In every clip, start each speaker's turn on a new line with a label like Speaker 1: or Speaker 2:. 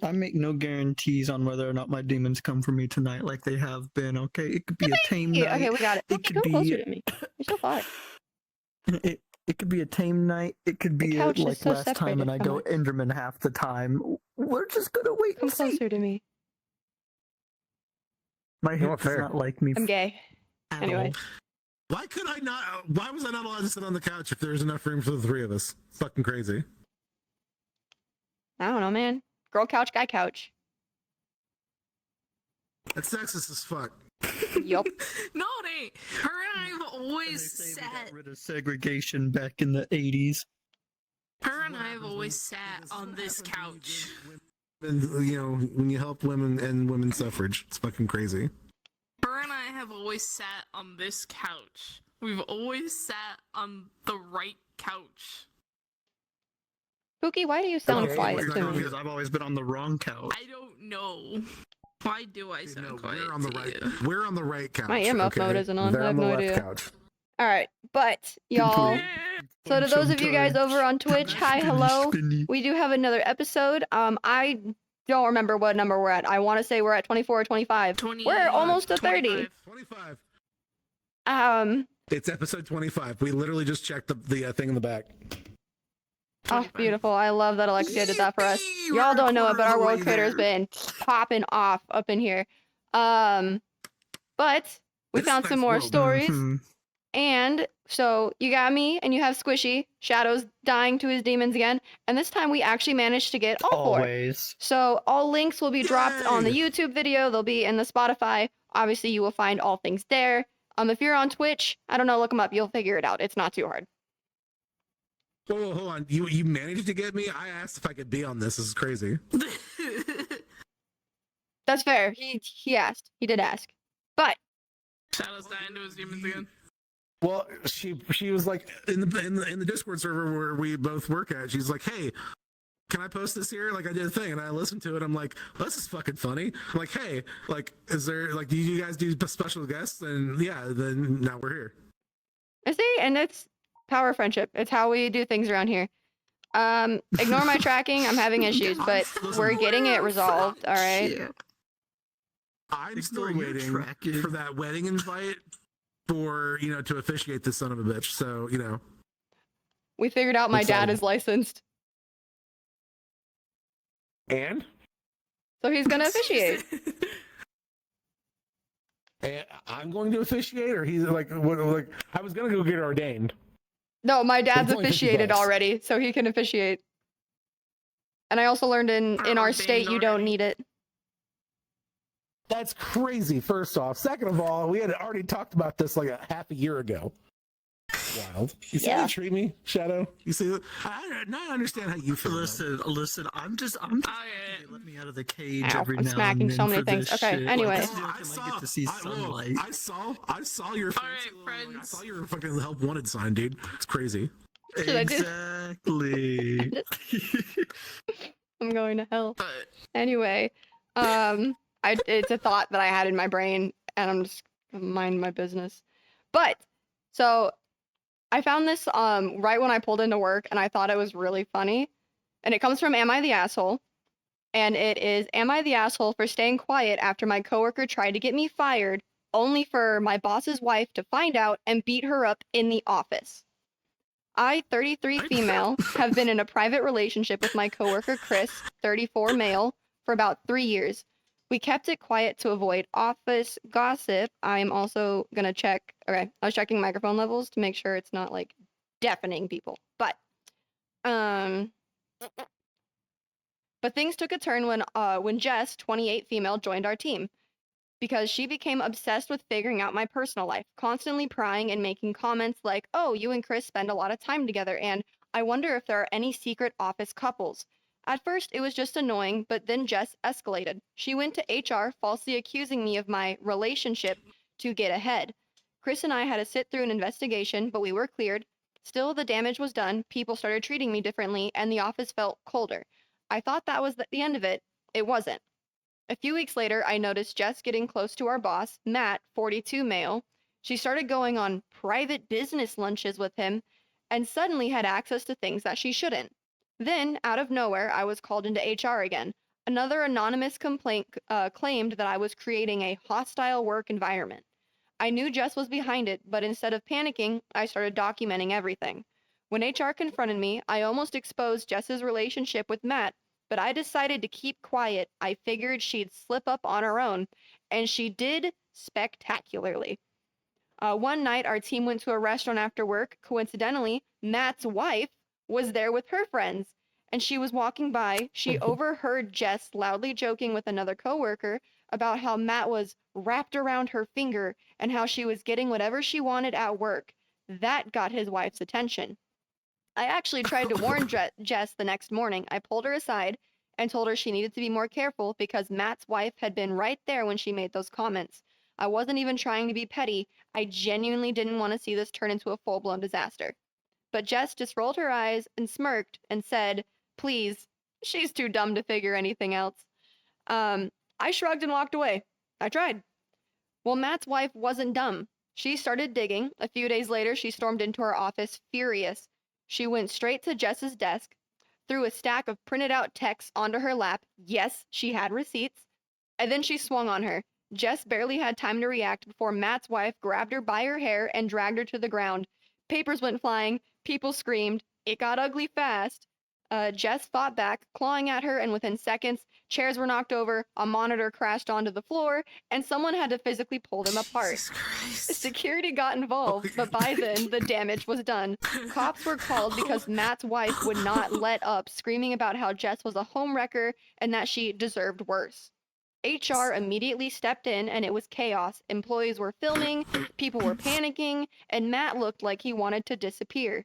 Speaker 1: I make no guarantees on whether or not my demons come for me tonight, like they have been. Okay, it could be a tame night.
Speaker 2: Okay, we got it.
Speaker 1: It could
Speaker 2: Come closer to me. You're so far.
Speaker 1: It could be a tame night. It could be
Speaker 2: couch is
Speaker 1: like
Speaker 2: so
Speaker 1: last time, and I go Enderman half the time. We're just gonna wait and
Speaker 2: Come
Speaker 1: see.
Speaker 2: closer to me.
Speaker 1: My hip does not like me.
Speaker 2: I'm gay. Anyway.
Speaker 3: Why could I not? Why was I not allowed to sit on the couch if there's enough room for the three of us? It's fucking crazy.
Speaker 2: I don't know, man. Girl couch, guy couch.
Speaker 3: That's sexist as fuck.
Speaker 2: Yup.
Speaker 4: No, it ain't. Her and I have always
Speaker 1: They got
Speaker 4: sat.
Speaker 1: rid of segregation back in the 80s.
Speaker 4: Her and I have always sat on this couch.
Speaker 3: And when you help women and women's suffrage, it's fucking crazy.
Speaker 4: Her and I have always sat on this couch. We've always sat on the right couch.
Speaker 2: Pookie, why do you sound
Speaker 3: Okay,
Speaker 2: quiet
Speaker 3: we're
Speaker 2: to
Speaker 3: not
Speaker 2: me?
Speaker 1: Because I've always been on the wrong couch.
Speaker 4: I don't know. Why do I sound quiet
Speaker 3: We're on the
Speaker 4: to
Speaker 3: right.
Speaker 4: you?
Speaker 3: We're on the right couch.
Speaker 2: My earmuff mode isn't on.
Speaker 3: They're
Speaker 2: I have
Speaker 3: on the
Speaker 2: no
Speaker 3: left
Speaker 2: idea.
Speaker 3: couch.
Speaker 2: All right, but y'all. So to those of you guys over on Twitch, hi, hello. We do have another episode. I don't remember what number we're at. I want to say we're at 24 or 25. We're almost to 30.
Speaker 3: 25. It's episode 25. We literally just checked the thing in the back.
Speaker 2: Oh, beautiful. I love that Alexia did that for us. Y'all don't know it, but our world creator's been popping off up in here. But we found some more stories. And so you got me and you have Squishy. Shadow's dying to his demons again. And this time we actually managed to get all four.
Speaker 1: Always.
Speaker 2: So all links will be dropped on the YouTube video. They'll be in the Spotify. Obviously, you will find all things there. If you're on Twitch, I don't know, look them up. You'll figure it out. It's not too hard.
Speaker 3: Whoa, hold on. You managed to get me? I asked if I could be on this. This is crazy.
Speaker 2: That's fair. He asked. He did ask. But
Speaker 4: Shadow's dying to his demons again.
Speaker 3: Well, she was like in the Discord server where we both work at. She's like, "Hey, can I post this here?" Like I did a thing, and I listened to it. I'm like, well, "This is fucking funny." I'm like, "Hey, like, is there like, do you guys do special guests?" And yeah, then now we're here.
Speaker 2: I see, and it's power friendship. It's how we do things around here. Ignore my tracking. I'm having issues, but we're getting it resolved. All right.
Speaker 3: I'm still waiting for that wedding invite for to officiate this son of a bitch. So
Speaker 2: we figured out my dad is licensed,
Speaker 3: and
Speaker 2: so he's gonna officiate.
Speaker 3: And I'm going to officiate, or he's like, what? Like I was gonna go get ordained.
Speaker 2: No, my dad's
Speaker 3: It's only
Speaker 2: officiated
Speaker 3: $50.
Speaker 2: already, so he can officiate. And I also learned in our state you don't need it.
Speaker 3: That's crazy, first off. Second of all, we had already talked about this like a half a year ago. Wild. You see how you treat me, Shadow? You see that? Now I understand how you feel.
Speaker 1: Listen, I'm just let me out of the cage every
Speaker 2: I'm
Speaker 1: now
Speaker 2: smacking
Speaker 1: and then
Speaker 2: so many
Speaker 1: for
Speaker 2: things.
Speaker 1: this
Speaker 2: Okay,
Speaker 1: shit.
Speaker 2: anyway.
Speaker 1: I get to see sunlight.
Speaker 3: I saw your face.
Speaker 4: All right, friends.
Speaker 3: I saw your fucking help wanted sign, dude. It's crazy.
Speaker 1: Exactly.
Speaker 2: I'm going to hell.
Speaker 4: But
Speaker 2: Anyway, it's a thought that I had in my brain, and I'm just gonna mind my business. But so I found this right when I pulled into work, and I thought it was really funny. And it comes from Am I the Asshole? And it is, am I the asshole for staying quiet after my coworker tried to get me fired, only for my boss's wife to find out and beat her up in the office? I, 33 female, have been in a private relationship with my coworker Chris, 34 male, for about 3 years. We kept it quiet to avoid office gossip. I'm also gonna check. Okay, I was checking microphone levels to make sure it's not like deafening people. But things took a turn when Jess, 28 female, joined our team, because she became obsessed with figuring out my personal life, constantly prying and making comments like, "Oh, you and Chris spend a lot of time together, and I wonder if there are any secret office couples." At first, it was just annoying, but then Jess escalated. She went to HR, falsely accusing me of my relationship to get ahead. Chris and I had to sit through an investigation, but we were cleared. Still, the damage was done, people started treating me differently, and the office felt colder. I thought that was the end of it. It wasn't. A few weeks later, I noticed Jess getting close to our boss, Matt, 42 male. She started going on private business lunches with him, and suddenly had access to things that she shouldn't. Then, out of nowhere, I was called into HR again. Another anonymous complaint claimed that I was creating a hostile work environment. I knew Jess was behind it, but instead of panicking, I started documenting everything. When HR confronted me, I almost exposed Jess's relationship with Matt, but I decided to keep quiet. I figured she'd slip up on her own, and she did spectacularly. One night, our team went to a restaurant after work. Coincidentally, Matt's wife was there with her friends, and she was walking by. She overheard Jess loudly joking with another coworker about how Matt was wrapped around her finger and how she was getting whatever she wanted at work. That got his wife's attention. I actually tried to warn Jess the next morning. I pulled her aside and told her she needed to be more careful because Matt's wife had been right there when she made those comments. I wasn't even trying to be petty. I genuinely didn't want to see this turn into a full-blown disaster. But Jess just rolled her eyes and smirked and said, "Please, she's too dumb to figure anything else." I shrugged and walked away. I tried. Well, Matt's wife wasn't dumb. She started digging. A few days later, she stormed into our office furious. She went straight to Jess's desk, threw a stack of printed out texts onto her lap. Yes, she had receipts. And then she swung on her. Jess barely had time to react before Matt's wife grabbed her by her hair and dragged her to the ground. Papers went flying. People screamed. It got ugly fast. Jess fought back, clawing at her, and within seconds, chairs were knocked over, a monitor crashed onto the floor, and someone had to physically pull them apart.
Speaker 4: Jesus Christ.
Speaker 2: Security got involved, but by then, the damage was done. Cops were called because Matt's wife would not let up, screaming about how Jess was a homewrecker and that she deserved worse. HR immediately stepped in, and it was chaos. Employees were filming, people were panicking, and Matt looked like he wanted to disappear.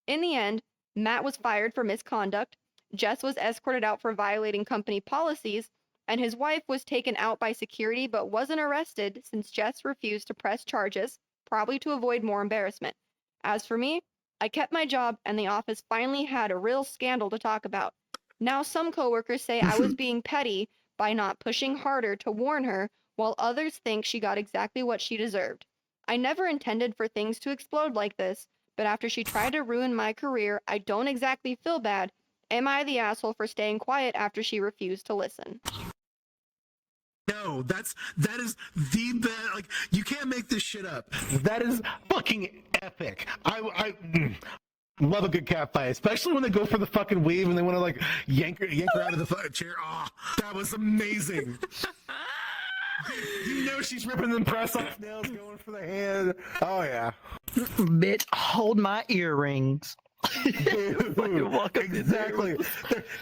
Speaker 2: In the end, Matt was fired for misconduct, Jess was escorted out for violating company policies, and his wife was taken out by security but wasn't arrested since Jess refused to press charges, probably to avoid more embarrassment. As for me, I kept my job, and the office finally had a real scandal to talk about. Now some coworkers say I was being petty by not pushing harder to warn her, while others think she got exactly what she deserved. I never intended for things to explode like this, but after she tried to ruin my career, I don't exactly feel bad. Am I the asshole for staying quiet after she refused to listen?
Speaker 3: No, that is the best. Like, you can't make this shit up. That is fucking epic. I love a good cat fight, especially when they go for the fucking weave and they want to like yank her out of the fucking chair. Oh, that was amazing. You know she's ripping them press off nails, going for the hand. Oh yeah.
Speaker 1: Bitch, hold my earrings.
Speaker 3: Dude, exactly.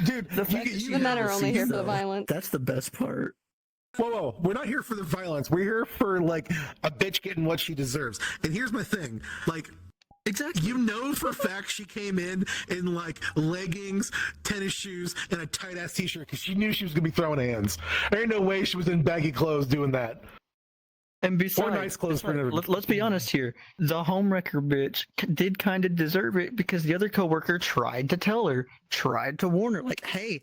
Speaker 3: Dude,
Speaker 2: The men are only here for the violence.
Speaker 1: That's the best part.
Speaker 3: Whoa, we're not here for the violence. We're here for like a bitch getting what she deserves. And here's my thing, like, exactly. You know for a fact she came in like leggings, tennis shoes, and a tight ass t-shirt because she knew she was gonna be throwing hands. There ain't no way she was in baggy clothes doing that.
Speaker 1: And besides,
Speaker 3: nice clothes for everybody.
Speaker 1: let's be honest here. The homewrecker bitch did kind of deserve it because the other coworker tried to tell her, tried to warn her, like, hey,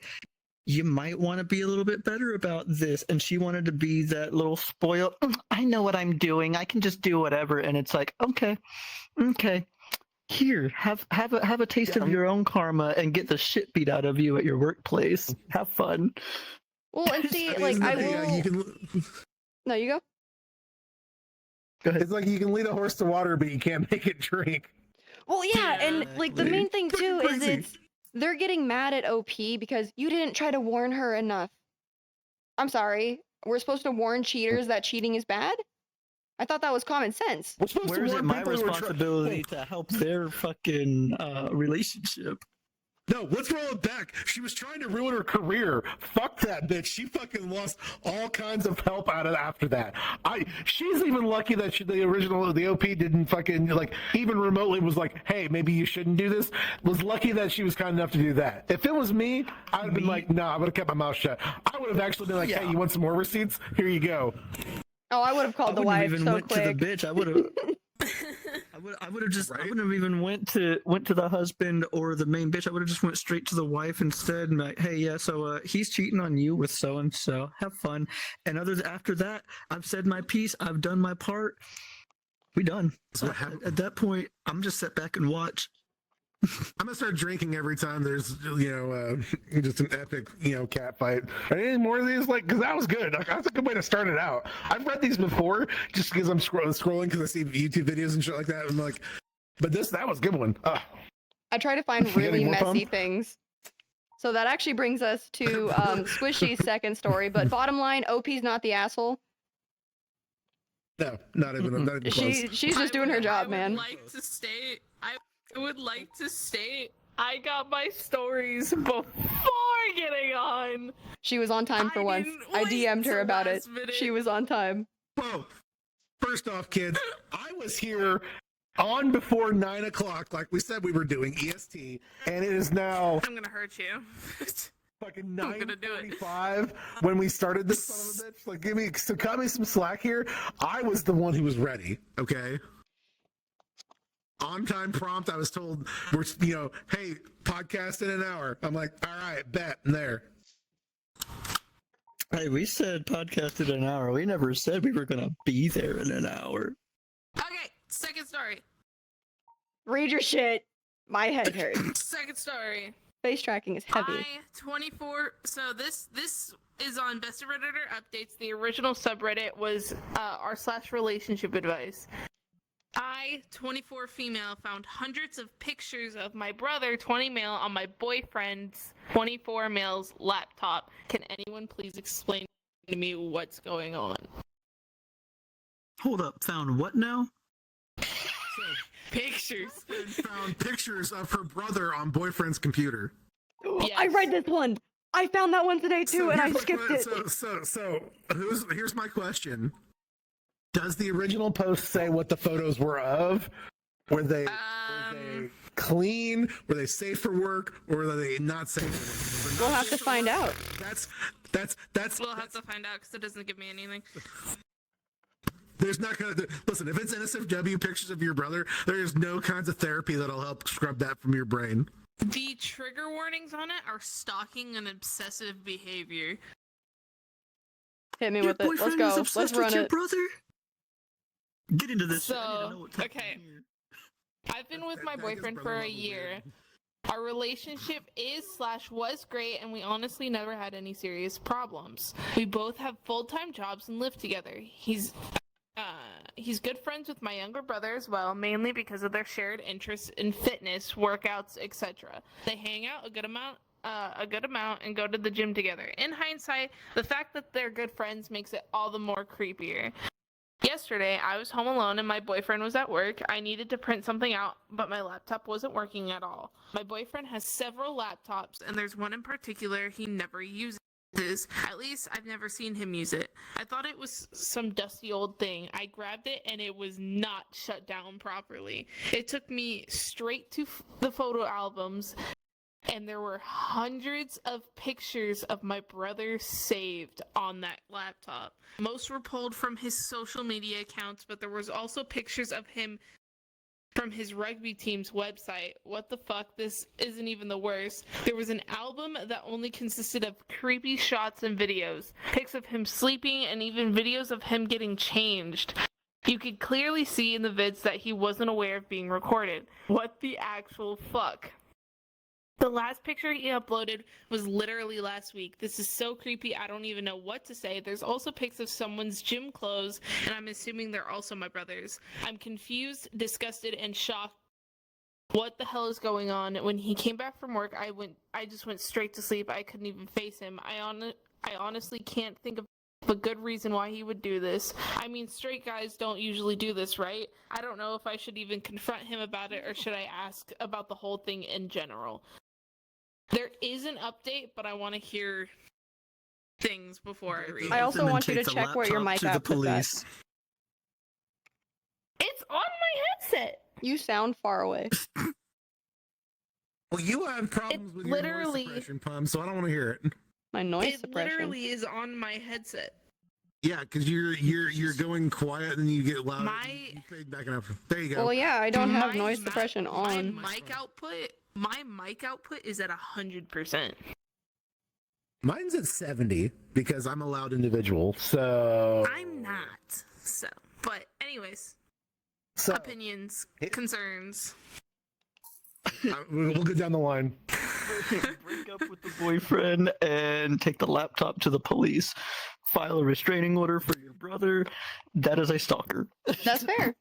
Speaker 1: you might want to be a little bit better about this. And she wanted to be that little spoiled, I know what I'm doing, I can just do whatever. And it's like, okay. Here, have a taste of your own karma and get the shit beat out of you at your workplace. Have fun.
Speaker 2: Well, and see, like, I will... No, you go.
Speaker 1: Go ahead.
Speaker 3: It's like you can lead a horse to water, but you can't make it drink.
Speaker 2: Well, yeah, and like the main thing too is
Speaker 3: Crazy.
Speaker 2: they're getting mad at OP because you didn't try to warn her enough. I'm sorry. We're supposed to warn cheaters that cheating is bad? I thought that was common sense.
Speaker 3: We're supposed
Speaker 1: Where
Speaker 3: to
Speaker 1: is it
Speaker 3: warn
Speaker 1: my
Speaker 3: people who are
Speaker 1: responsibility to help their fucking relationship?
Speaker 3: No, let's roll it back. She was trying to ruin her career. Fuck that bitch. She fucking lost all kinds of help out of after that. She's even lucky that the OP didn't fucking like even remotely was like, hey, maybe you shouldn't do this. Was lucky that she was kind enough to do that. If it was me, I'd have been like, no, I would have kept my mouth shut. I would have actually been like, hey, you want some more receipts? Here you go.
Speaker 2: Oh, I would have called the wife so
Speaker 1: went
Speaker 2: quick.
Speaker 1: to the bitch. I would have. I would have just. I wouldn't have even went to the husband or the main bitch. I would have just went straight to the wife instead and like, hey, yeah, so he's cheating on you with so and so. Have fun. And after that, I've said my piece. I've done my part. We done.
Speaker 3: So what happened?
Speaker 1: At that point, I'm just sit back and watch.
Speaker 3: I'm gonna start drinking every time there's just an epic cat fight. Are there any more of these? Like, because that was good. Like, that's a good way to start it out. I've read these before just because I'm scrolling because I see YouTube videos and shit like that. I'm like, but that was a good one.
Speaker 2: I try to find
Speaker 3: You got any
Speaker 2: really
Speaker 3: more,
Speaker 2: messy
Speaker 3: Pum?
Speaker 2: things. So that actually brings us to Squishy's second story. But bottom line, OP's not the asshole.
Speaker 3: No, not even close.
Speaker 2: She's just doing her job, man.
Speaker 4: I would like to state I got my stories before getting on.
Speaker 2: She was on time for
Speaker 4: I
Speaker 2: once.
Speaker 4: didn't
Speaker 2: I
Speaker 4: wait
Speaker 2: DM'd her
Speaker 4: till
Speaker 2: about it.
Speaker 4: last minute.
Speaker 2: She was on time.
Speaker 3: Whoa! First off, kids, I was here on before 9 o'clock, like we said we were doing EST, and it is now
Speaker 4: I'm gonna hurt you.
Speaker 3: fucking
Speaker 4: I'm gonna do it.
Speaker 3: 9:45 when we started this son of a bitch. Like, cut me some slack here. I was the one who was ready. Okay. On time prompt. I was told we're hey, podcast in an hour. I'm like, all right, bet. And there.
Speaker 1: Hey, we said podcast in an hour. We never said we were gonna be there in an hour.
Speaker 4: Okay, second story.
Speaker 2: Read your shit. My head hurts.
Speaker 4: Second story.
Speaker 2: Face tracking is heavy.
Speaker 4: 24. So this is on Best of Redditor Updates. The original subreddit was r/relationship advice. I, 24 female, found hundreds of pictures of my brother, 20 male, on my boyfriend's 24 male's laptop. Can anyone please explain to me what's going on?
Speaker 1: Hold up, found what now?
Speaker 4: Pictures.
Speaker 3: Found pictures of her brother on boyfriend's computer.
Speaker 2: I read this one. I found that one today too, and I
Speaker 3: here's my
Speaker 2: skipped
Speaker 3: que-
Speaker 2: it.
Speaker 3: So here's my question. Does the original post say what the photos were of? Were they clean? Were they safe for work? Or were they not safe for work?
Speaker 2: We'll have to find out.
Speaker 3: That's
Speaker 4: We'll have to find out because it doesn't give me anything.
Speaker 3: there's not gonna listen, if it's NSFW pictures of your brother, there's no kinds of therapy that'll help scrub that from your brain.
Speaker 4: The trigger warnings on it are stalking and obsessive behavior.
Speaker 2: Hit me
Speaker 1: Your
Speaker 2: with it. Let's
Speaker 1: boyfriend is
Speaker 2: go.
Speaker 1: obsessed
Speaker 2: Let's
Speaker 1: with
Speaker 2: run
Speaker 1: your
Speaker 2: it.
Speaker 1: brother? Get into this.
Speaker 4: So,
Speaker 1: I need to know what's happening
Speaker 4: okay.
Speaker 1: here.
Speaker 4: I've been with my
Speaker 3: That guy's
Speaker 4: boyfriend
Speaker 3: brother
Speaker 4: for a
Speaker 3: level
Speaker 4: year.
Speaker 3: weird.
Speaker 4: Our relationship was great, and we honestly never had any serious problems. We both have full-time jobs and live together. He's good friends with my younger brother as well, mainly because of their shared interests in fitness, workouts, etc. They hang out a good amount and go to the gym together. In hindsight, the fact that they're good friends makes it all the more creepier. Yesterday, I was home alone and my boyfriend was at work. I needed to print something out, but my laptop wasn't working at all. My boyfriend has several laptops, and there's one in particular he never uses. At least I've never seen him use it. I thought it was some dusty old thing. I grabbed it and it was not shut down properly. It took me straight to the photo albums, and there were hundreds of pictures of my brother saved on that laptop. Most were pulled from his social media accounts, but there was also pictures of him from his rugby team's website. What the fuck? This isn't even the worst. There was an album that only consisted of creepy shots and videos, pics of him sleeping, and even videos of him getting changed. You could clearly see in the vids that he wasn't aware of being recorded. What the actual fuck? The last picture he uploaded was literally last week. This is so creepy, I don't even know what to say. There's also pics of someone's gym clothes, and I'm assuming they're also my brother's. I'm confused, disgusted, and shocked. What the hell is going on? When he came back from work, I just went straight to sleep. I couldn't even face him. I honestly can't think of a good reason why he would do this. I mean, straight guys don't usually do this, right? I don't know if I should even confront him about it, or should I ask about the whole thing in general. There is an update, but I want to hear things before I read.
Speaker 2: I also
Speaker 1: And then
Speaker 2: want you to
Speaker 1: take the
Speaker 2: check where your
Speaker 1: laptop
Speaker 2: mic
Speaker 1: to the
Speaker 2: output is at.
Speaker 1: police.
Speaker 4: It's on my headset.
Speaker 2: You sound far away.
Speaker 3: Well, you have problems
Speaker 4: It
Speaker 3: with your
Speaker 4: literally-
Speaker 3: noise suppression, Pum, so I don't want to hear it.
Speaker 2: My noise
Speaker 4: It
Speaker 2: suppression.
Speaker 4: literally is on my headset.
Speaker 3: Yeah, because you're going quiet and you get loud.
Speaker 4: My-
Speaker 3: You fade back and up. There you go.
Speaker 2: Well, yeah, I don't have
Speaker 4: My
Speaker 2: noise
Speaker 4: mi-
Speaker 2: suppression on.
Speaker 4: My mic output is at 100%.
Speaker 3: Mine's at 70 because I'm a loud individual. So
Speaker 4: I'm not. So, but anyways,
Speaker 3: so
Speaker 4: opinions,
Speaker 3: it-
Speaker 4: concerns.
Speaker 3: We'll go down the line.
Speaker 1: Break up with the boyfriend and take the laptop to the police. File a restraining order for your brother. That is a stalker.
Speaker 2: That's fair.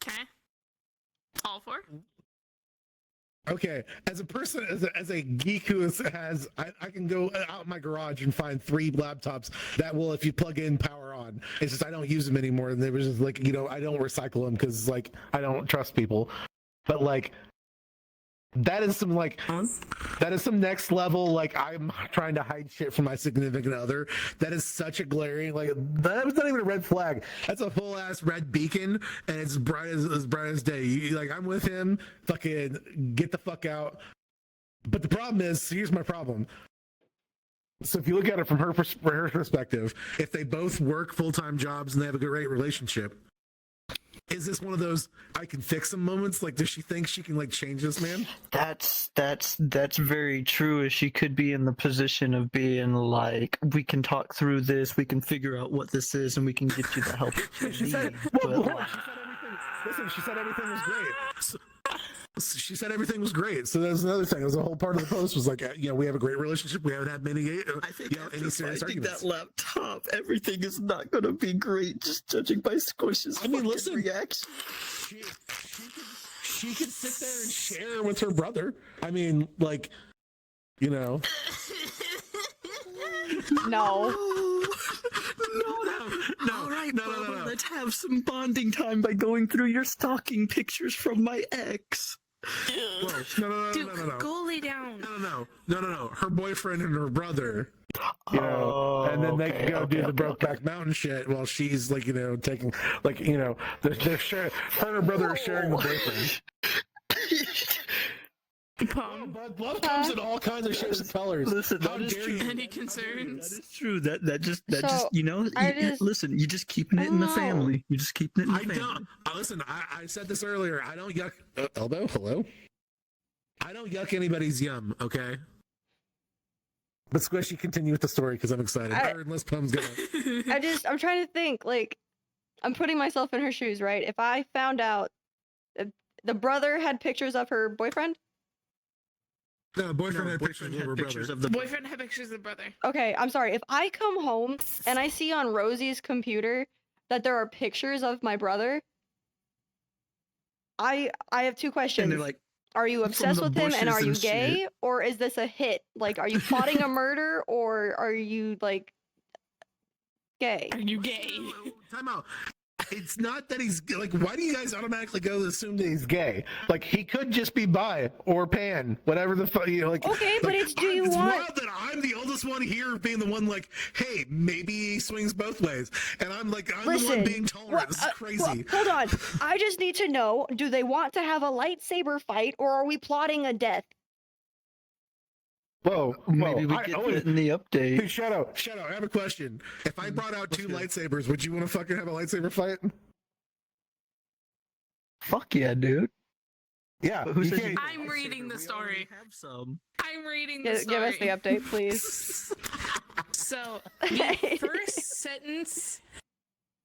Speaker 4: Okay. All for?
Speaker 3: Okay, as a person, as a geek who has, I can go out in my garage and find 3 laptops that will, if you plug in, power on. It's just I don't use them anymore, and they were just like, I don't recycle them because like I don't trust people. But like, that is some next level. Like I'm trying to hide shit from my significant other. That is such a glaring, like that's not even a red flag. That's a full ass red beacon, and it's bright as day. Like I'm with him. Fucking get the fuck out. But the problem is, here's my problem. So if you look at it from her perspective, if they both work full-time jobs and they have a great relationship, is this one of those I can fix them moments? Like, does she think she can like change this man?
Speaker 1: That's very true. She could be in the position of being like, we can talk through this, we can figure out what this is, and we can get you the help that you need.
Speaker 3: She said everything was great. She said everything was great. So that's another thing. It was a whole part of the post was like, we have a great relationship. We haven't had many, any serious arguments.
Speaker 1: That laptop, everything is not going to be great. Just judging by Squish's
Speaker 3: listen,
Speaker 1: reaction.
Speaker 3: She could sit there and share with her brother. I mean, like,
Speaker 2: No.
Speaker 1: All right, no. Let's have some bonding time by going through your stalking pictures from my ex.
Speaker 3: No.
Speaker 4: Dude, go lay down.
Speaker 3: No. Her boyfriend and her brother, and then they can go do the Brokeback Mountain shit while she's like, taking, like, they're sharing. Her and her brother are sharing the boyfriend. Love comes in all kinds of shapes and colors.
Speaker 1: Listen,
Speaker 3: how
Speaker 1: that is
Speaker 3: dare
Speaker 1: true.
Speaker 3: you?
Speaker 4: Any concerns?
Speaker 1: That is true. That just
Speaker 2: I
Speaker 1: listen. You just keeping it in the family. You just keeping it in the family.
Speaker 3: Don't listen. I said this earlier. I don't yuck. Elbow, hello. I don't yuck anybody's yum. Okay. But Squishy, continue with the story because I'm excited. Unless Pum's gonna.
Speaker 2: I'm trying to think. Like, I'm putting myself in her shoes, right? If I found out the brother had pictures of her boyfriend.
Speaker 3: No, boyfriend had pictures of her brother.
Speaker 4: The boyfriend had pictures of the brother.
Speaker 2: Okay, I'm sorry. If I come home and I see on Rosie's computer that there are pictures of my brother, I have 2 questions.
Speaker 1: And they're like,
Speaker 2: are you obsessed with him and are you
Speaker 1: bushes and
Speaker 2: gay?
Speaker 1: shit.
Speaker 2: Or is this a hit? Like, are you plotting a murder or are you, like, gay?
Speaker 4: Are you gay?
Speaker 3: Time out. It's not that he's like. Why do you guys automatically go to assume that he's gay? Like he could just be bi or pan, whatever the fuck. Like
Speaker 2: Okay, but
Speaker 3: like,
Speaker 2: it's do you want?
Speaker 3: Wild that I'm the oldest one here, being the one like, hey, maybe he swings both ways, and I'm like, I'm the one being tolerant. This is crazy.
Speaker 2: Hold on, I just need to know: do they want to have a lightsaber fight, or are we plotting a death?
Speaker 3: Whoa,
Speaker 1: maybe we get it in the update.
Speaker 3: Hey, Shadow, I have a question. If I brought out 2 lightsabers, would you want to fucking have a lightsaber fight?
Speaker 1: Fuck yeah, dude.
Speaker 3: Yeah.
Speaker 1: But who says you
Speaker 4: I'm reading the story.
Speaker 1: have some.
Speaker 4: I'm reading the story.
Speaker 2: Give us the update, please.
Speaker 4: So, the first sentence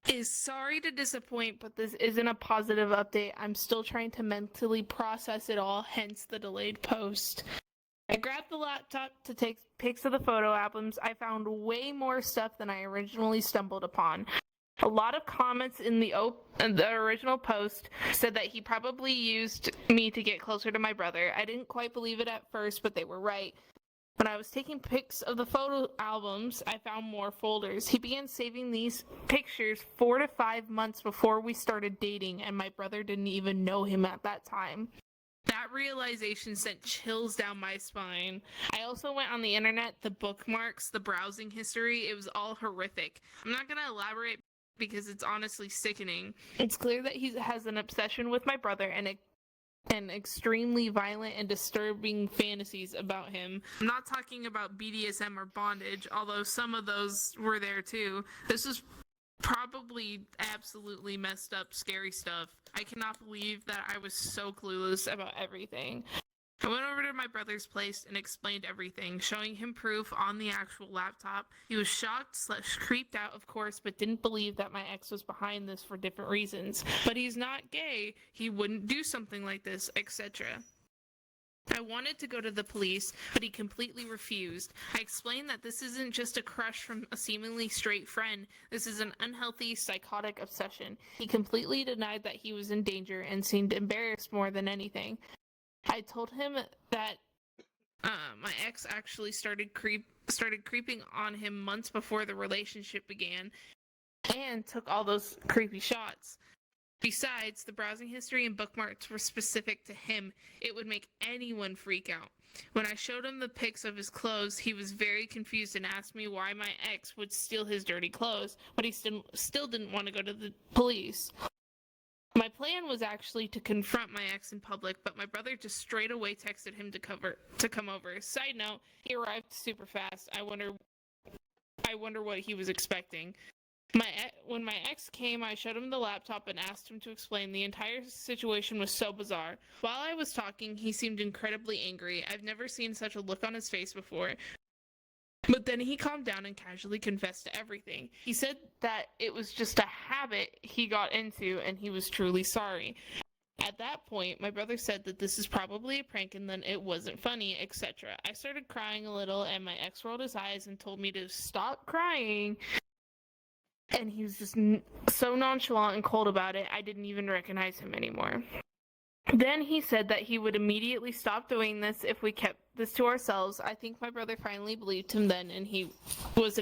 Speaker 4: is sorry to disappoint, but this isn't a positive update. I'm still trying to mentally process it all, hence the delayed post. I grabbed the laptop to take pics of the photo albums. I found way more stuff than I originally stumbled upon. A lot of comments in the original post said that he probably used me to get closer to my brother. I didn't quite believe it at first, but they were right. When I was taking pics of the photo albums, I found more folders. He began saving these pictures 4 to 5 months before we started dating, and my brother didn't even know him at that time. That realization sent chills down my spine. I also went on the internet, the bookmarks, the browsing history. It was all horrific. I'm not going to elaborate because it's honestly sickening. It's clear that he has an obsession with my brother and extremely violent and disturbing fantasies about him. I'm not talking about BDSM or bondage, although some of those were there too. This is probably absolutely messed up, scary stuff. I cannot believe that I was so clueless about everything. I went over to my brother's place and explained everything, showing him proof on the actual laptop. He was shocked / creeped out, of course, but didn't believe that my ex was behind this for different reasons. But he's not gay. He wouldn't do something like this, etc. I wanted to go to the police, but he completely refused. I explained that this isn't just a crush from a seemingly straight friend. This is an unhealthy, psychotic obsession. He completely denied that he was in danger and seemed embarrassed more than anything. I told him that my ex actually started creeping on him months before the relationship began and took all those creepy shots. Besides, the browsing history and bookmarks were specific to him. It would make anyone freak out. When I showed him the pics of his clothes, he was very confused and asked me why my ex would steal his dirty clothes, but he still didn't want to go to the police. My plan was actually to confront my ex in public, but my brother just straight away texted him to come over. Side note, he arrived super fast. I wonder what he was expecting. When my ex came, I showed him the laptop and asked him to explain. The entire situation was so bizarre. While I was talking, he seemed incredibly angry. I've never seen such a look on his face before. But then he calmed down and casually confessed to everything. He said that it was just a habit he got into and he was truly sorry. At that point, my brother said that this is probably a prank and then it wasn't funny, etc. I started crying a little and my ex rolled his eyes and told me to stop crying. And he was just so nonchalant and cold about it, I didn't even recognize him anymore. Then he said that he would immediately stop doing this if we kept this to ourselves. I think my brother finally believed him then, and he was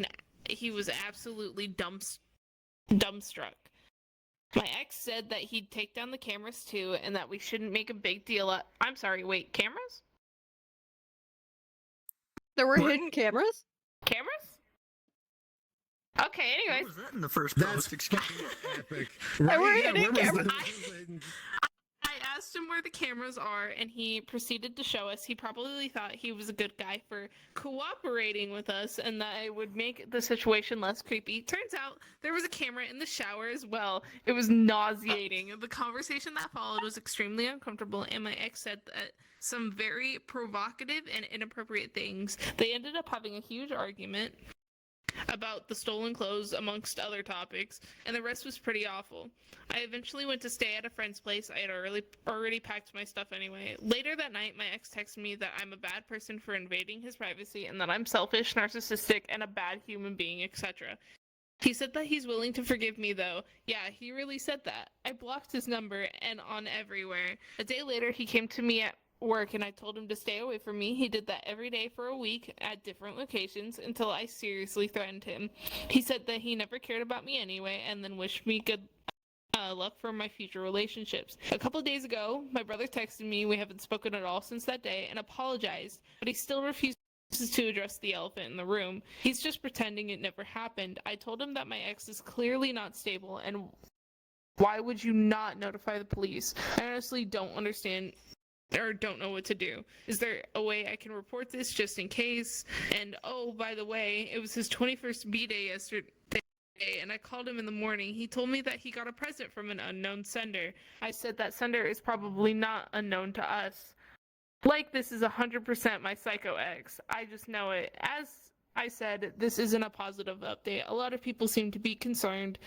Speaker 4: absolutely dumbstruck. My ex said that he'd take down the cameras too, and that we shouldn't make a big deal. I'm sorry, wait, cameras?
Speaker 2: There were hidden cameras?
Speaker 4: Cameras? Okay, anyways.
Speaker 1: What was that in the first
Speaker 3: That's
Speaker 1: post? Excuse me.
Speaker 3: epic.
Speaker 2: Right,
Speaker 3: Right?
Speaker 2: yeah,
Speaker 3: Yeah,
Speaker 2: where
Speaker 3: where
Speaker 2: was
Speaker 3: was
Speaker 4: I asked him where the cameras are, and he proceeded to show us. He probably thought he was a good guy for cooperating with us, and that it would make the situation less creepy. Turns out there was a camera in the shower as well. It was nauseating. The conversation that followed was extremely uncomfortable, and my ex said that some very provocative and inappropriate things. They ended up having a huge argument about the stolen clothes, amongst other topics, and the rest was pretty awful. I eventually went to stay at a friend's place. I had already packed my stuff anyway. Later that night, my ex texted me that I'm a bad person for invading his privacy, and that I'm selfish, narcissistic, and a bad human being, etc. He said that he's willing to forgive me, though. Yeah, he really said that. I blocked his number and on everywhere. A day later, he came to me at work and I told him to stay away from me. He did that every day for a week at different locations until I seriously threatened him. He said that he never cared about me anyway and then wished me good luck for my future relationships. A couple of days ago, my brother texted me, we haven't spoken at all since that day, and apologized, but he still refuses to address the elephant in the room. He's just pretending it never happened. I told him that my ex is clearly not stable, and why would you not notify the police? I honestly don't understand or don't know what to do. Is there a way I can report this just in case? And oh, by the way, it was his 21st B-day yesterday, and I called him in the morning. He told me that he got a present from an unknown sender. I said that sender is probably not unknown to us. Like, this is 100% my psycho ex. I just know it. As I said, this isn't a positive update. A lot of people seem to be concerned,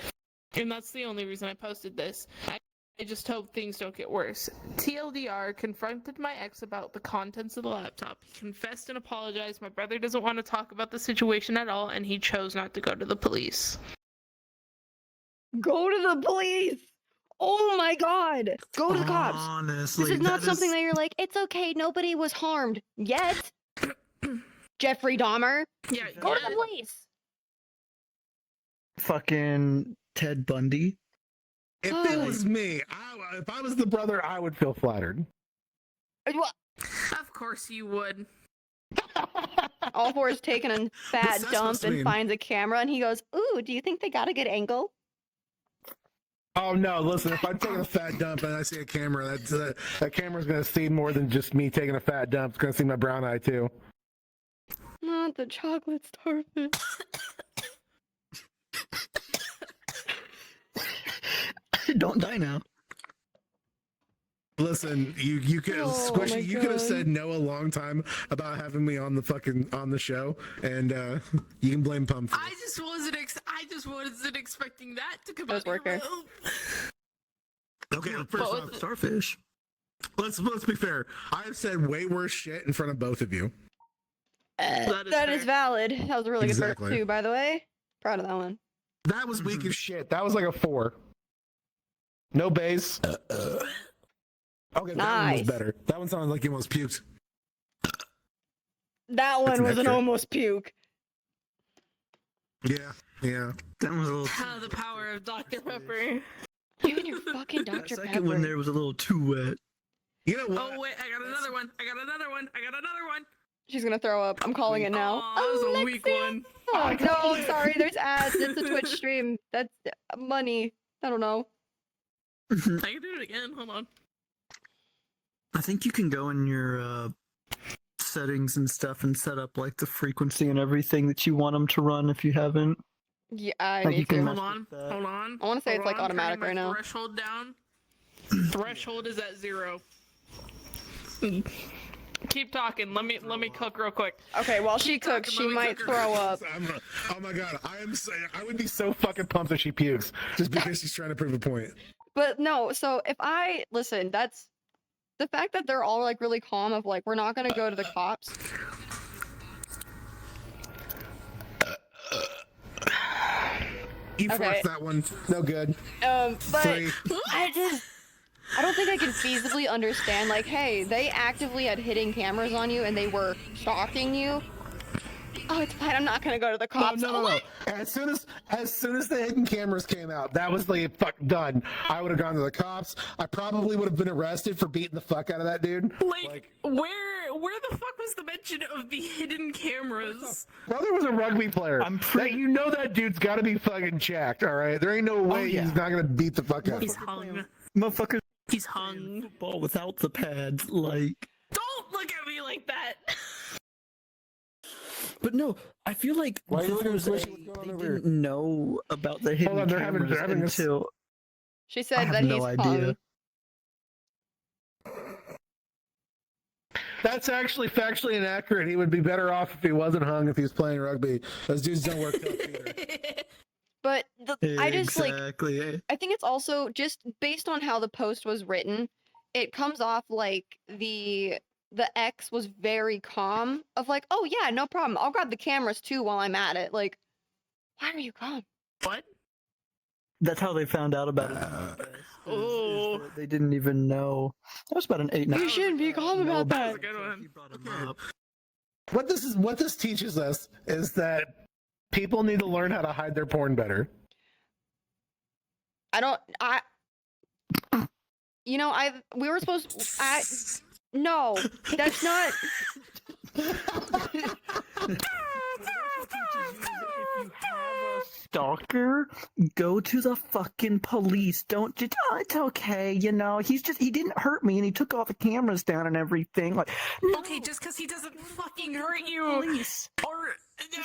Speaker 4: and that's the only reason I posted this. I just hope things don't get worse. TLDR confronted my ex about the contents of the laptop. He confessed and apologized. My brother doesn't want to talk about the situation at all, and he chose not to go to the police.
Speaker 2: Go to the police! Oh my god! Go to the cops!
Speaker 1: Honestly,
Speaker 2: This is not something
Speaker 1: is
Speaker 2: that you're like, it's okay, nobody was harmed. Yet! Jeffrey Dahmer,
Speaker 4: Yeah,
Speaker 2: go to the police!
Speaker 1: fucking Ted Bundy.
Speaker 3: If it was me, if I was the brother, I would feel flattered.
Speaker 4: of course you would.
Speaker 2: All4 is taking a fat
Speaker 3: What's that
Speaker 2: dump
Speaker 3: supposed to
Speaker 2: and
Speaker 3: mean?
Speaker 2: finds a camera and he goes, ooh, do you think they got a good angle?
Speaker 3: Oh no! Listen, if I'm taking a fat dump and I see a camera, that camera's gonna see more than just me taking a fat dump. It's gonna see my brown eye too.
Speaker 2: Not the chocolate starfish.
Speaker 1: Don't die now.
Speaker 3: Listen, you could
Speaker 2: Oh,
Speaker 3: Squishy,
Speaker 2: my
Speaker 3: you could have
Speaker 2: God.
Speaker 3: said no a long time about having me on the show, and you can blame Pum for
Speaker 4: I
Speaker 3: this.
Speaker 4: just wasn't expecting that to come
Speaker 2: Does
Speaker 4: out of
Speaker 2: work
Speaker 4: your
Speaker 2: here.
Speaker 4: mouth.
Speaker 1: Okay, first
Speaker 4: But
Speaker 1: off, starfish.
Speaker 3: Let's be fair. I have said way worse shit in front of both of you.
Speaker 2: That is valid. That was a really good
Speaker 3: Exactly.
Speaker 2: burp too, by the way. Proud of that one.
Speaker 3: That was weak as shit. That was like a 4. No bass. Okay, that one
Speaker 2: Nice.
Speaker 3: was better. That one sounded like you almost puked.
Speaker 2: That one
Speaker 3: That's
Speaker 2: was an
Speaker 3: accurate.
Speaker 2: almost puke.
Speaker 3: Yeah.
Speaker 1: That was a little.
Speaker 4: The power of Dr. Pepper.
Speaker 2: You and your fucking
Speaker 1: That
Speaker 2: Dr.
Speaker 1: second
Speaker 2: Pepper.
Speaker 1: one there was a little too wet.
Speaker 3: You know what?
Speaker 4: Oh wait, I got another one. I got another one.
Speaker 2: She's gonna throw up. I'm calling it now.
Speaker 4: Aw, that was a weak one.
Speaker 2: Oh, no, sorry. There's ads. It's a Twitch stream. That's money. I don't know.
Speaker 4: I can do it again. Hold on.
Speaker 1: I think you can go in your settings and stuff and set up like the frequency and everything that you want them to run if you haven't.
Speaker 2: Yeah, I
Speaker 1: Like, you
Speaker 2: need
Speaker 1: can
Speaker 2: to.
Speaker 1: mess
Speaker 4: Hold on.
Speaker 1: with that.
Speaker 4: Hold on.
Speaker 2: I wanna say it's,
Speaker 4: Hold
Speaker 2: like,
Speaker 4: on,
Speaker 2: automatic
Speaker 4: turning
Speaker 2: right
Speaker 4: my
Speaker 2: now.
Speaker 4: Threshold down. Threshold is at 0. Keep talking. Let me cook real quick.
Speaker 2: Okay, while she cooks, she might throw up.
Speaker 3: Oh my god, I would be so fucking pumped if she pukes just because she's trying to prove a point.
Speaker 2: But no, so if I listen, that's the fact that they're all like really calm of like we're not gonna go to the cops.
Speaker 3: You
Speaker 2: Okay.
Speaker 3: forced that one. No good.
Speaker 2: But
Speaker 3: 3.
Speaker 2: I don't think I can feasibly understand like, hey, they actively had hidden cameras on you and they were stalking you. Oh, it's fine. I'm not gonna go to the cops.
Speaker 3: No. As soon as the hidden cameras came out, that was the fuck done. I would have gone to the cops. I probably would have been arrested for beating the fuck out of that dude.
Speaker 4: Like where the fuck was the mention of the hidden cameras?
Speaker 3: Brother was a rugby player.
Speaker 1: I'm pretty-
Speaker 3: You know that dude's got to be fucking checked. All right, there ain't no way
Speaker 1: yeah.
Speaker 3: he's not gonna beat the fuck out of
Speaker 4: He's
Speaker 3: him.
Speaker 4: hung.
Speaker 1: Motherfuckers
Speaker 4: He's hung.
Speaker 1: football without the pads, like.
Speaker 4: Don't look at me like that.
Speaker 1: But no, I feel like
Speaker 3: Why are you
Speaker 1: this
Speaker 3: looking
Speaker 1: was
Speaker 3: at Squishy?
Speaker 1: a-
Speaker 3: What's going on
Speaker 1: they
Speaker 3: over here?
Speaker 1: didn't know about the hidden
Speaker 3: on, they're having-
Speaker 1: cameras
Speaker 3: they're having a s-
Speaker 1: until
Speaker 2: She
Speaker 1: I
Speaker 2: said
Speaker 1: have
Speaker 2: that
Speaker 1: no
Speaker 2: he's
Speaker 1: idea.
Speaker 2: hung.
Speaker 3: That's actually factually inaccurate. He would be better off if he wasn't hung if he was playing rugby. Those dudes don't work tough either.
Speaker 2: But I just like
Speaker 1: Exactly.
Speaker 2: I think it's also just based on how the post was written, it comes off like the ex was very calm of like, oh yeah, no problem. I'll grab the cameras too while I'm at it. Like, why are you calm?
Speaker 4: What?
Speaker 1: That's how they found out about it.
Speaker 4: Oh.
Speaker 1: They didn't even know. That was about an 8.
Speaker 2: You shouldn't be calm about that.
Speaker 4: That's a good one.
Speaker 1: He brought him up.
Speaker 3: What this teaches us is that people need to learn how to hide their porn better.
Speaker 2: We were supposed no, that's not.
Speaker 1: Stalker, go to the fucking police. Don't just, oh, it's okay, you know, he didn't hurt me and he took all the cameras down and everything. Like, no,
Speaker 4: Okay, just because he doesn't fucking hurt you,
Speaker 1: police.
Speaker 4: or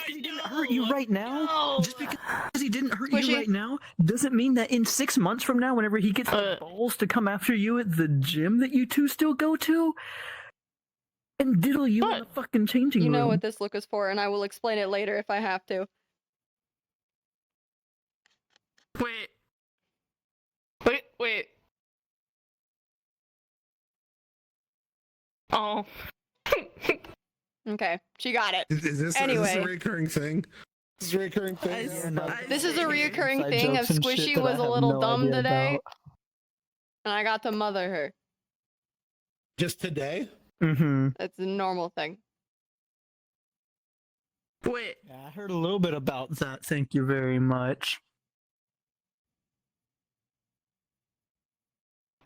Speaker 1: He didn't hurt you right now.
Speaker 4: No.
Speaker 1: Just because he didn't hurt
Speaker 2: Squishy.
Speaker 1: you right now doesn't mean that in 6 months from now, whenever he gets the balls to come after you at the gym that you two still go to and diddle you in
Speaker 4: What?
Speaker 1: the fucking changing
Speaker 2: You know
Speaker 1: room.
Speaker 2: what this look is for, and I will explain it later if I have to.
Speaker 4: Wait. Oh.
Speaker 2: Okay, she got it.
Speaker 3: Is this
Speaker 2: Anyway.
Speaker 3: a recurring thing? Is this a recurring thing?
Speaker 4: I-
Speaker 1: no,
Speaker 2: This is a reoccurring
Speaker 1: inside
Speaker 2: thing of
Speaker 1: jokes and shit
Speaker 2: Squishy
Speaker 1: that I
Speaker 2: was a
Speaker 1: have
Speaker 2: little
Speaker 1: no
Speaker 2: dumb
Speaker 1: idea
Speaker 2: today,
Speaker 1: about.
Speaker 2: and I got to mother her.
Speaker 3: Just today?
Speaker 1: Mm-hmm.
Speaker 2: It's a normal thing.
Speaker 4: Wait.
Speaker 1: Yeah, I heard a little bit about that. Thank you very much.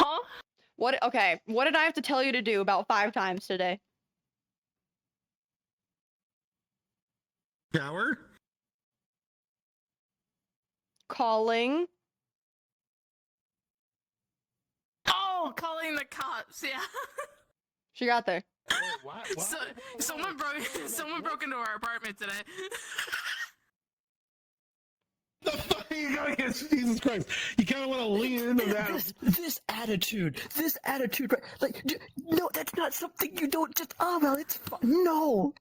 Speaker 4: Huh?
Speaker 2: What? Okay, what did I have to tell you to do about 5 times today?
Speaker 3: Shower?
Speaker 2: Calling.
Speaker 4: Oh, calling the cops. Yeah.
Speaker 2: She got there.
Speaker 4: So, someone broke into our apartment today.
Speaker 3: The fuck are you going against? Jesus Christ. You kind of want to lean into that.
Speaker 1: This attitude, right? Like, no, that's not something you don't just. Oh well, it's fun. No,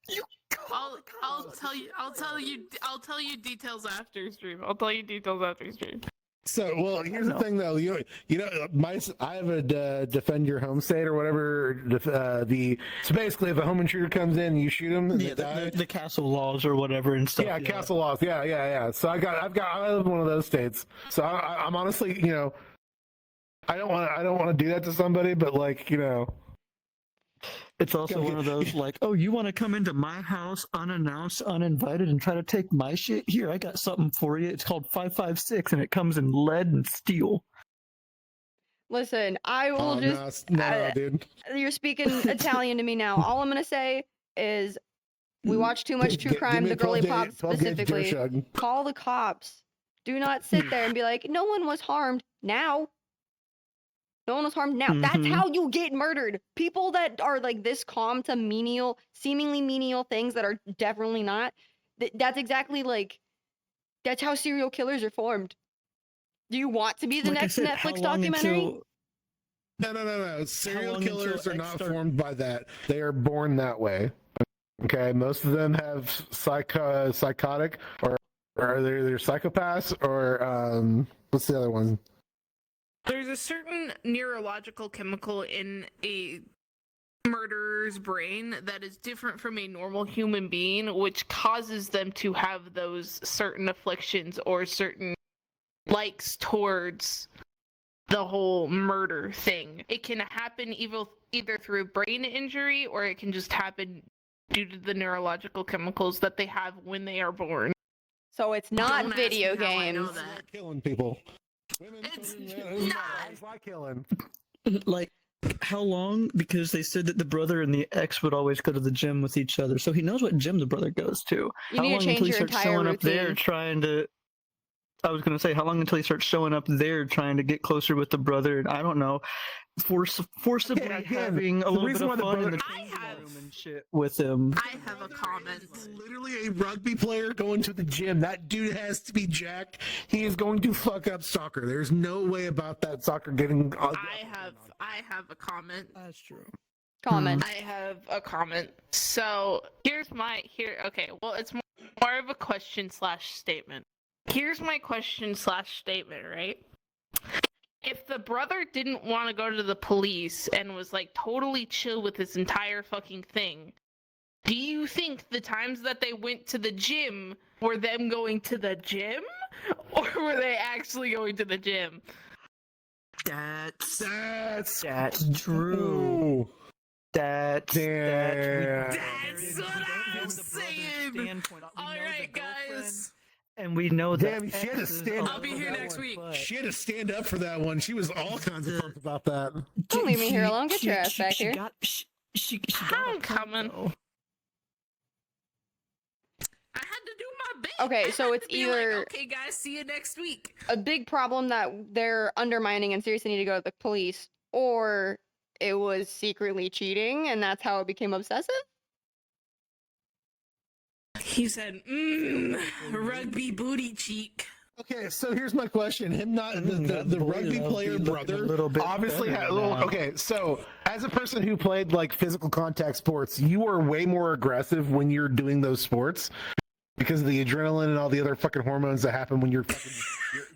Speaker 1: you.
Speaker 4: I'll tell you details after stream. I'll tell you details after stream.
Speaker 3: So, well, here's the
Speaker 1: know.
Speaker 3: thing, though. I have a defend your home state or whatever. So basically, if a home intruder comes in, and you shoot them, and
Speaker 1: Yeah,
Speaker 3: they die.
Speaker 1: the castle laws or whatever and stuff.
Speaker 3: Yeah, castle laws. Yeah. So I live in one of those states. So I'm honestly, I don't want to do that to somebody, but like,
Speaker 1: It's also one of those like, oh, you want to come into my house unannounced, uninvited, and try to take my shit? Here, I got something for you. It's called 556, and it comes in lead and steel.
Speaker 2: Listen, I will just.
Speaker 3: no, dude.
Speaker 2: You're speaking Italian to me now. All I'm gonna say is, we watch too much true crime. The girly pop specifically. Call the cops. Do not sit there and be like, no one was harmed. Now. No one was harmed now. That's how you get murdered. People that are like this calm to seemingly menial things that are definitely not. That's exactly like, that's how serial killers are formed. Do you want to be the next Netflix documentary?
Speaker 3: No. Serial killers are not formed by that. They are born that way. Okay, most of them have psychotic or they're psychopaths or what's the other one?
Speaker 4: There's a certain neurological chemical in a murderer's brain that is different from a normal human being, which causes them to have those certain afflictions or certain likes towards the whole murder thing. It can happen either through brain injury or it can just happen due to the neurological chemicals that they have when they are born.
Speaker 2: So it's not
Speaker 4: Don't
Speaker 2: video
Speaker 4: ask me how I know
Speaker 2: games.
Speaker 4: that.
Speaker 3: Killing people. Women,
Speaker 4: It's
Speaker 3: children,
Speaker 4: not.
Speaker 3: it's like killing.
Speaker 1: Like, how long? Because they said that the brother and the ex would always go to the gym with each other, so he knows what gym the brother goes to.
Speaker 2: You need to change your entire
Speaker 1: showing up there
Speaker 2: routine.
Speaker 1: trying to? I was gonna say, how long until he starts showing up there trying to get closer with the brother? And I don't know, forcibly
Speaker 3: Yeah, again,
Speaker 1: having a
Speaker 3: the
Speaker 1: little bit
Speaker 3: reason why
Speaker 1: of
Speaker 3: the
Speaker 1: fun in
Speaker 3: brother-
Speaker 1: the
Speaker 4: I
Speaker 1: changing
Speaker 4: have-
Speaker 1: room and shit with him.
Speaker 4: I have a comment.
Speaker 3: Literally a rugby player going to the gym. That dude has to be jacked. He is going to fuck up soccer. There's no way about that soccer getting.
Speaker 4: I have a comment.
Speaker 1: That's true.
Speaker 2: Comment.
Speaker 4: I have a comment. So okay, well it's more of a question / statement. Here's my question / statement, right? If the brother didn't want to go to the police and was like totally chill with this entire fucking thing, do you think the times that they went to the gym were them going to the gym? Or were they actually going to the gym?
Speaker 1: That's
Speaker 3: That's
Speaker 1: true. That's
Speaker 3: Damn.
Speaker 4: That's what I'm saying. Alright, guys.
Speaker 1: And we know that.
Speaker 3: Damn, she had to stand
Speaker 4: I'll be here next week.
Speaker 3: She had to stand up for that one. She was all kinds of pumped about that.
Speaker 2: Don't leave me here alone. Get your ass back here.
Speaker 1: She
Speaker 4: I'm coming. I had to do my bit.
Speaker 2: Okay,
Speaker 4: I
Speaker 2: so
Speaker 4: had
Speaker 2: it's
Speaker 4: to be like,
Speaker 2: either-
Speaker 4: okay, guys, see you next week.
Speaker 2: A big problem that they're undermining and seriously need to go to the police, or it was secretly cheating and that's how it became obsessive?
Speaker 4: He said, rugby booty cheek.
Speaker 3: Okay, so here's my question. Him not the rugby player brother obviously had okay, so as a person who played like physical contact sports, you are way more aggressive when you're doing those sports because of the adrenaline and all the other fucking hormones that happen when you're fucking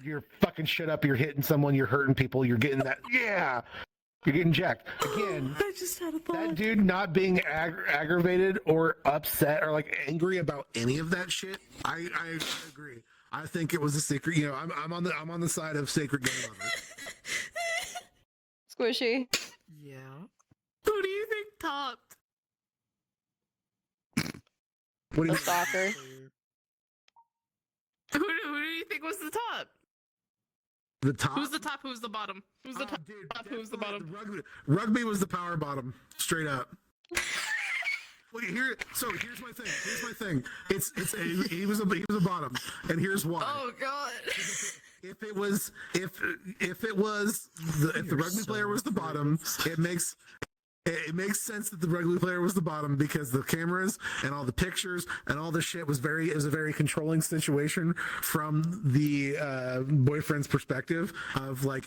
Speaker 3: you're fucking shit up, you're hitting someone, you're hurting people, you're getting that you're getting jacked. Again,
Speaker 4: I just had a thought.
Speaker 3: that dude not being aggravated or upset or like angry about any of that shit, I agree. I think it was a secret. I'm on the side of sacred gun lover.
Speaker 2: Squishy.
Speaker 1: Yeah.
Speaker 4: Who do you think topped?
Speaker 3: What do
Speaker 2: The
Speaker 3: you
Speaker 2: stalker.
Speaker 4: Who do you think was the top?
Speaker 3: The top?
Speaker 4: Who's the top? Who's the bottom? Who's the top?
Speaker 3: Dude,
Speaker 4: Who's the bottom?
Speaker 3: Rugby was the power bottom, straight up. Wait, here's my thing. He was a bottom, and here's why.
Speaker 4: Oh god.
Speaker 3: If the rugby player was the bottom, it makes sense that the rugby player was the bottom because the cameras and all the pictures and all the shit was a very controlling situation from the boyfriend's perspective of like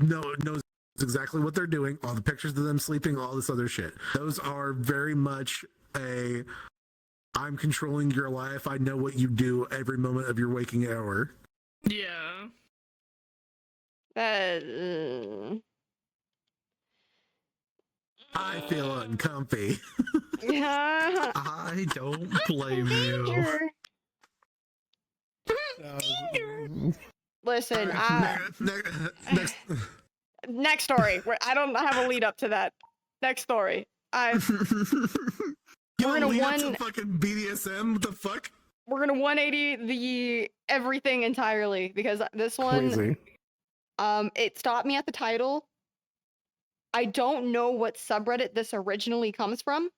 Speaker 3: knows exactly what they're doing, all the pictures of them sleeping, all this other shit. Those are very much I'm controlling your life. I know what you do every moment of your waking hour.
Speaker 4: Yeah.
Speaker 2: That.
Speaker 3: I feel uncomfy.
Speaker 2: Yeah.
Speaker 1: I don't blame you.
Speaker 2: Danger. Listen,
Speaker 3: Next.
Speaker 2: next story. I don't have a lead up to that. Next story.
Speaker 3: You
Speaker 2: We're
Speaker 3: don't
Speaker 2: gonna
Speaker 3: lead up
Speaker 2: one-
Speaker 3: to fucking BDSM? What the fuck?
Speaker 2: We're gonna 180 the everything entirely because this one,
Speaker 3: Crazy.
Speaker 2: it stopped me at the title. I don't know what subreddit this originally comes from.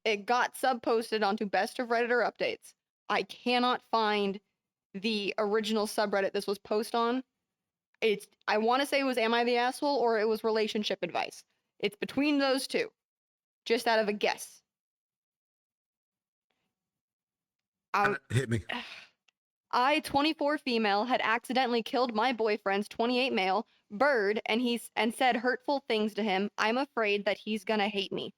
Speaker 2: It got sub-posted onto Best of Redditor updates. I cannot find the original subreddit this was posted on. I want to say it was Am I the Asshole or it was relationship advice. It's between those two. Just out of a guess.
Speaker 3: Hit me.
Speaker 2: I, 24 female, had accidentally killed my boyfriend's 28 male bird and said hurtful things to him. I'm afraid that he's gonna hate me.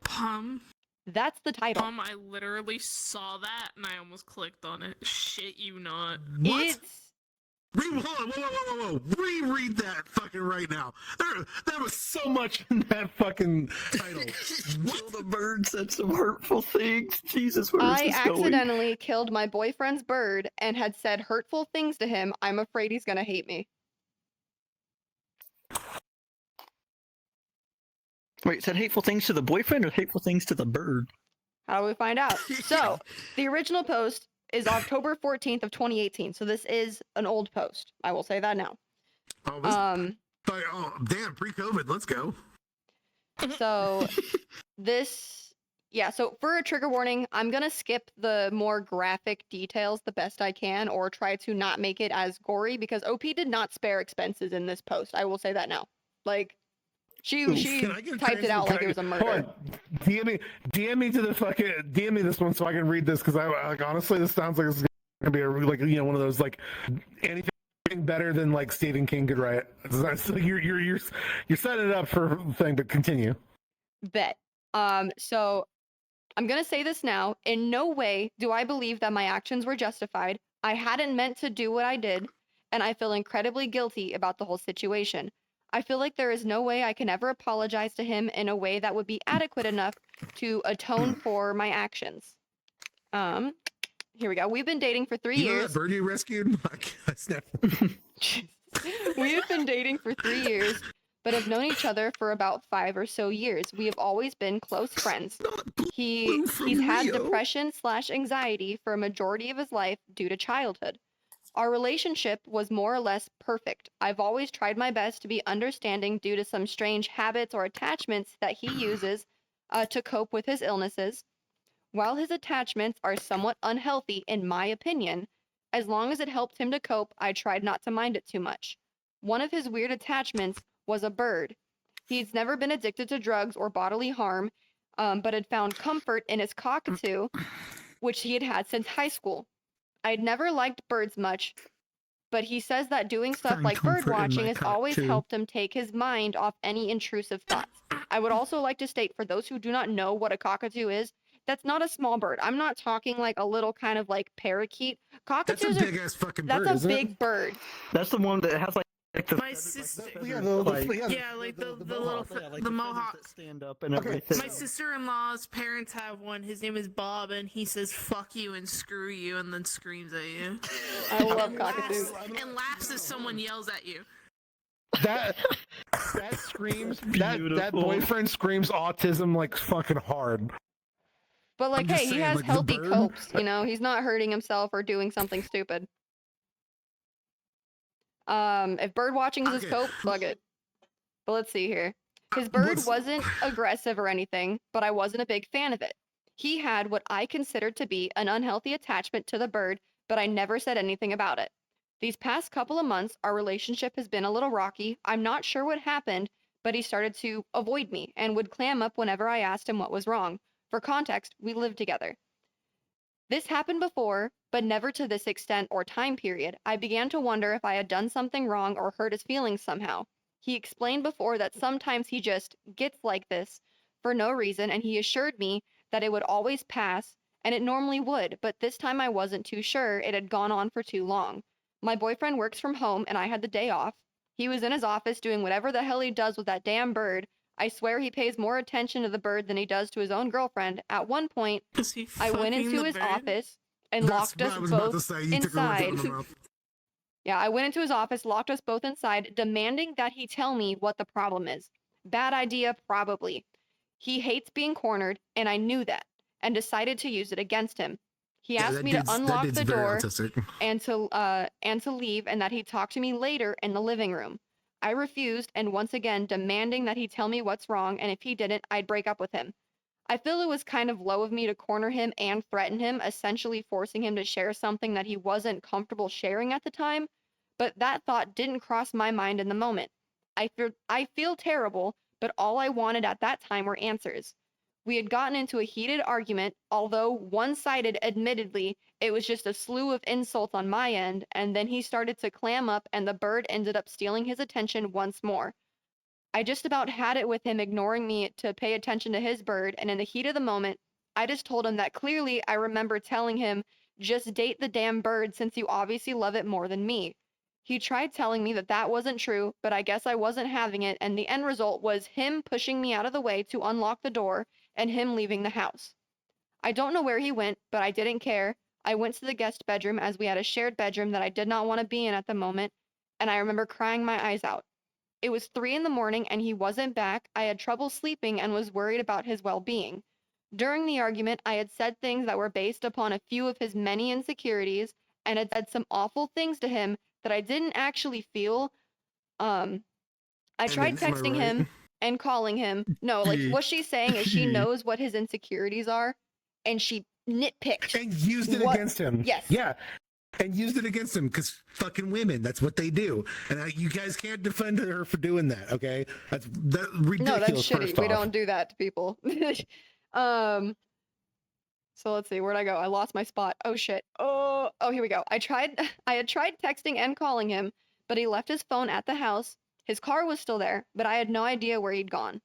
Speaker 2: That's the title.
Speaker 4: I literally saw that and I almost clicked on it. Shit you not.
Speaker 3: What?
Speaker 2: It's
Speaker 3: Hold on, whoa. Reread that fucking right now. There was so much in that fucking title.
Speaker 1: Kill the bird said some hurtful things. Jesus, where is
Speaker 2: I
Speaker 1: this going?
Speaker 2: accidentally killed my boyfriend's bird and had said hurtful things to him. I'm afraid he's gonna hate me.
Speaker 1: Wait, said hateful things to the boyfriend or hateful things to the bird?
Speaker 2: How do we find out? So, the original post is October 14th of 2018. So this is an old post. I will say that now.
Speaker 3: Oh, damn, pre-COVID. Let's go.
Speaker 2: So so for a trigger warning, I'm gonna skip the more graphic details the best I can, or try to not make it as gory because OP did not spare expenses in this post. I will say that now. Like, she
Speaker 3: Can I get a
Speaker 2: typed it out
Speaker 3: transfer?
Speaker 2: like it was a
Speaker 5: Hold
Speaker 2: murder.
Speaker 5: on. DM me to the fucking DM me this one so I can read this because I like honestly this sounds like it's gonna be a one of those like anything better than like Stephen King could write. It's like you're setting it up for a thing, but continue.
Speaker 2: Bet. So I'm gonna say this now. In no way do I believe that my actions were justified. I hadn't meant to do what I did, and I feel incredibly guilty about the whole situation. I feel like there is no way I can ever apologize to him in a way that would be adequate enough to atone for my actions. Here we go. We've been dating for 3
Speaker 3: You know
Speaker 2: years.
Speaker 3: that bird you rescued?
Speaker 2: We have been dating for 3 years, but have known each other for about 5 or so years. We have always been close friends. He's had depression/anxiety for a majority of his life due to childhood. Our relationship was more or less perfect. I've always tried my best to be understanding due to some strange habits or attachments that he uses to cope with his illnesses. While his attachments are somewhat unhealthy, in my opinion, as long as it helped him to cope, I tried not to mind it too much. One of his weird attachments was a bird. He's never been addicted to drugs or bodily harm, but had found comfort in his cockatoo, which he had had since high school. I'd never liked birds much, but he says that doing stuff
Speaker 1: Find
Speaker 2: like bird
Speaker 1: comfort in
Speaker 2: watching
Speaker 1: my
Speaker 2: has always
Speaker 1: cockatoo.
Speaker 2: helped him take his mind off any intrusive thoughts. I would also like to state, for those who do not know what a cockatoo is, that's not a small bird. I'm not talking like a little kind of like parakeet.
Speaker 3: That's a
Speaker 2: Cockatoos
Speaker 3: big ass fucking bird,
Speaker 2: that's a
Speaker 3: isn't it?
Speaker 2: big bird.
Speaker 1: That's the one that has like the
Speaker 4: My sister.
Speaker 5: Yeah,
Speaker 4: Like the little the mohawk.
Speaker 1: that stand up and
Speaker 5: Okay.
Speaker 1: everything.
Speaker 4: My sister-in-law's parents have one. His name is Bob, and he says "fuck you" and "screw you," and then screams at you.
Speaker 2: I love
Speaker 4: And
Speaker 2: cockatoos.
Speaker 4: laughs if someone yells at you.
Speaker 5: That screams that
Speaker 1: Beautiful.
Speaker 5: boyfriend screams autism like fucking hard.
Speaker 2: But like,
Speaker 3: I'm just
Speaker 2: hey, he
Speaker 3: saying,
Speaker 2: has
Speaker 3: like, the
Speaker 2: healthy
Speaker 3: bird-
Speaker 2: copes, you know? He's not hurting himself or doing something stupid. If bird watching is his
Speaker 3: Okay.
Speaker 2: cope, fuck it. But let's see here. His bird
Speaker 3: What's-
Speaker 2: wasn't aggressive or anything, but I wasn't a big fan of it. He had what I considered to be an unhealthy attachment to the bird, but I never said anything about it. These past couple of months, our relationship has been a little rocky. I'm not sure what happened, but he started to avoid me and would clam up whenever I asked him what was wrong. For context, we lived together. This happened before, but never to this extent or time period. I began to wonder if I had done something wrong or hurt his feelings somehow. He explained before that sometimes he just gets like this for no reason, and he assured me that it would always pass, and it normally would, but this time I wasn't too sure. It had gone on for too long. My boyfriend works from home, and I had the day off. He was in his office doing whatever the hell he does with that damn bird. I swear he pays more attention to the bird than he does to his own girlfriend. At one point,
Speaker 3: Is he
Speaker 2: I went
Speaker 3: fucking
Speaker 2: into
Speaker 3: the
Speaker 2: his
Speaker 3: bird?
Speaker 2: office and
Speaker 3: That's
Speaker 2: locked
Speaker 3: what
Speaker 2: us
Speaker 3: I was about to
Speaker 2: both
Speaker 3: say. You took the words out
Speaker 2: inside.
Speaker 3: of my mouth.
Speaker 2: Yeah, I went into his office, locked us both inside, demanding that he tell me what the problem is. Bad idea, probably. He hates being cornered, and I knew that, and decided to use it against him. He
Speaker 3: Yeah,
Speaker 2: asked
Speaker 3: that
Speaker 2: me to
Speaker 3: dude's- that
Speaker 2: unlock
Speaker 3: dude's
Speaker 2: the
Speaker 3: very
Speaker 2: door
Speaker 3: autistic.
Speaker 2: and to leave, and that he'd talk to me later in the living room. I refused, and once again demanding that he tell me what's wrong, and if he didn't, I'd break up with him. I feel it was kind of low of me to corner him and threaten him, essentially forcing him to share something that he wasn't comfortable sharing at the time, but that thought didn't cross my mind in the moment. I feel terrible, but all I wanted at that time were answers. We had gotten into a heated argument, although one-sided, admittedly, it was just a slew of insults on my end, and then he started to clam up and the bird ended up stealing his attention once more. I just about had it with him ignoring me to pay attention to his bird, and in the heat of the moment, I just told him that clearly I remember telling him, just date the damn bird since you obviously love it more than me. He tried telling me that that wasn't true, but I guess I wasn't having it, and the end result was him pushing me out of the way to unlock the door and him leaving the house. I don't know where he went, but I didn't care. I went to the guest bedroom as we had a shared bedroom that I did not want to be in at the moment, and I remember crying my eyes out. It was 3 in the morning and he wasn't back. I had trouble sleeping and was worried about his well-being. During the argument, I had said things that were based upon a few of his many insecurities and had said some awful things to him that I didn't actually feel. I tried
Speaker 3: Am I
Speaker 2: texting
Speaker 3: right?
Speaker 2: him and calling him. No, like
Speaker 1: Yeah.
Speaker 2: what she's saying is she knows what his insecurities are and she nitpicked.
Speaker 5: And used it
Speaker 2: What-
Speaker 5: against him.
Speaker 2: Yes.
Speaker 5: Yeah.
Speaker 3: And used it against him because fucking women. That's what they do. And you guys can't defend her for doing that. Okay, that's ridiculous.
Speaker 2: No, that's shitty.
Speaker 5: First
Speaker 2: We
Speaker 5: off.
Speaker 2: don't do that to people. So let's see, where'd I go? I lost my spot. Oh shit. Oh, here we go. I had tried texting and calling him, but he left his phone at the house. His car was still there, but I had no idea where he'd gone.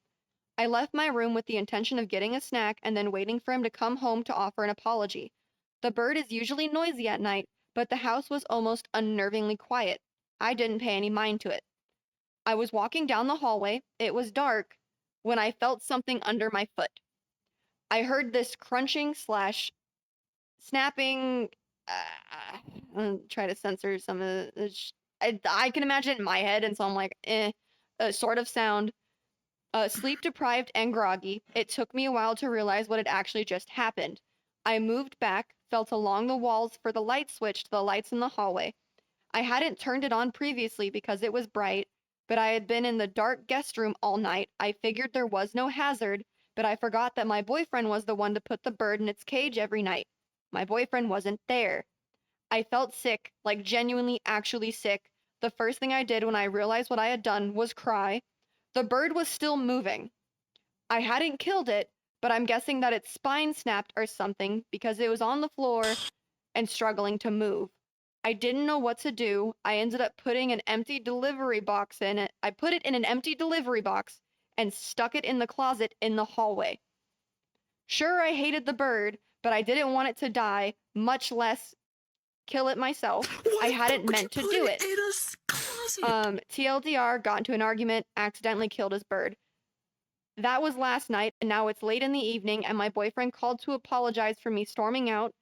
Speaker 2: I left my room with the intention of getting a snack and then waiting for him to come home to offer an apology. The bird is usually noisy at night, but the house was almost unnervingly quiet. I didn't pay any mind to it. I was walking down the hallway. It was dark when I felt something under my foot. I heard this crunching slash snapping. I'm trying to censor some of the. I can imagine it in my head, and so I'm like, sort of sound. Sleep deprived and groggy, it took me a while to realize what had actually just happened. I moved back, felt along the walls for the light switch to the lights in the hallway. I hadn't turned it on previously because it was bright, but I had been in the dark guest room all night. I figured there was no hazard, but I forgot that my boyfriend was the one to put the bird in its cage every night. My boyfriend wasn't there. I felt sick, like genuinely actually sick. The first thing I did when I realized what I had done was cry. The bird was still moving. I hadn't killed it, but I'm guessing that its spine snapped or something because it was on the floor and struggling to move. I didn't know what to do. I ended up putting an empty delivery box in it. I put it in an empty delivery box and stuck it in the closet in the hallway. Sure, I hated the bird, but I didn't want it to die, much less kill it myself. I hadn't meant to do it. TLDR, got into an argument, accidentally killed his bird. That was last night, and now it's late in the evening, and my boyfriend called to apologize for me storming out.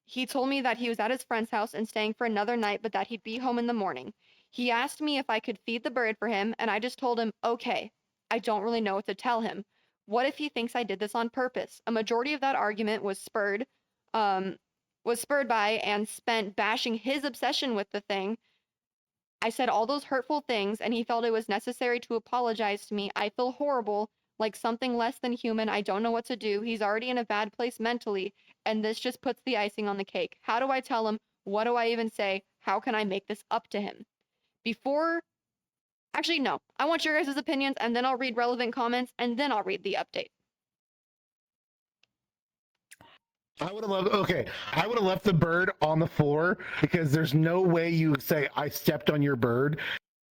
Speaker 2: He told me that he was at his friend's house and staying for another night, but that he'd be home in the morning. He asked me if I could feed the bird for him, and I just told him, okay. I don't really know what to tell him. What if he thinks I did this on purpose? A majority of that argument was spurred by and spent bashing his obsession with the thing. I said all those hurtful things, and he felt it was necessary to apologize to me. I feel horrible, like something less than human. I don't know what to do. He's already in a bad place mentally, and this just puts the icing on the cake. How do I tell him? What do I even say? How can I make this up to him? Actually, no. I want your guys' opinions, and then I'll read relevant comments, and then I'll read the update.
Speaker 5: I would have left the bird on the floor because there's no way you say I stepped on your bird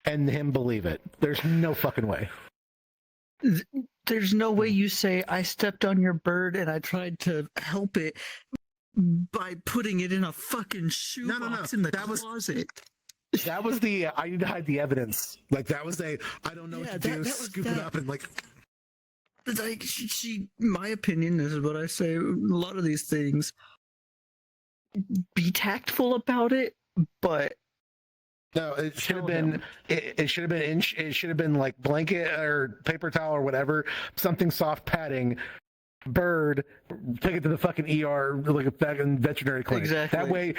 Speaker 5: and him believe it. There's no fucking way.
Speaker 1: There's no way you say I stepped on your bird and I tried to help it by putting it in a fucking shoebox in the closet.
Speaker 5: That was the I need to hide the evidence.
Speaker 3: Like that was I don't know
Speaker 1: Yeah,
Speaker 3: what to do.
Speaker 1: that was
Speaker 3: Scoop it
Speaker 1: that.
Speaker 3: up and like.
Speaker 1: Like my opinion, this is what I say. A lot of these things, be tactful about it, but
Speaker 5: No, it should have
Speaker 1: Tell
Speaker 5: been.
Speaker 1: him.
Speaker 5: It should have been. It should have been like blanket or paper towel or whatever, something soft padding. Bird, take it to the fucking ER, like a fucking veterinary clinic.
Speaker 1: Exactly.
Speaker 5: That way,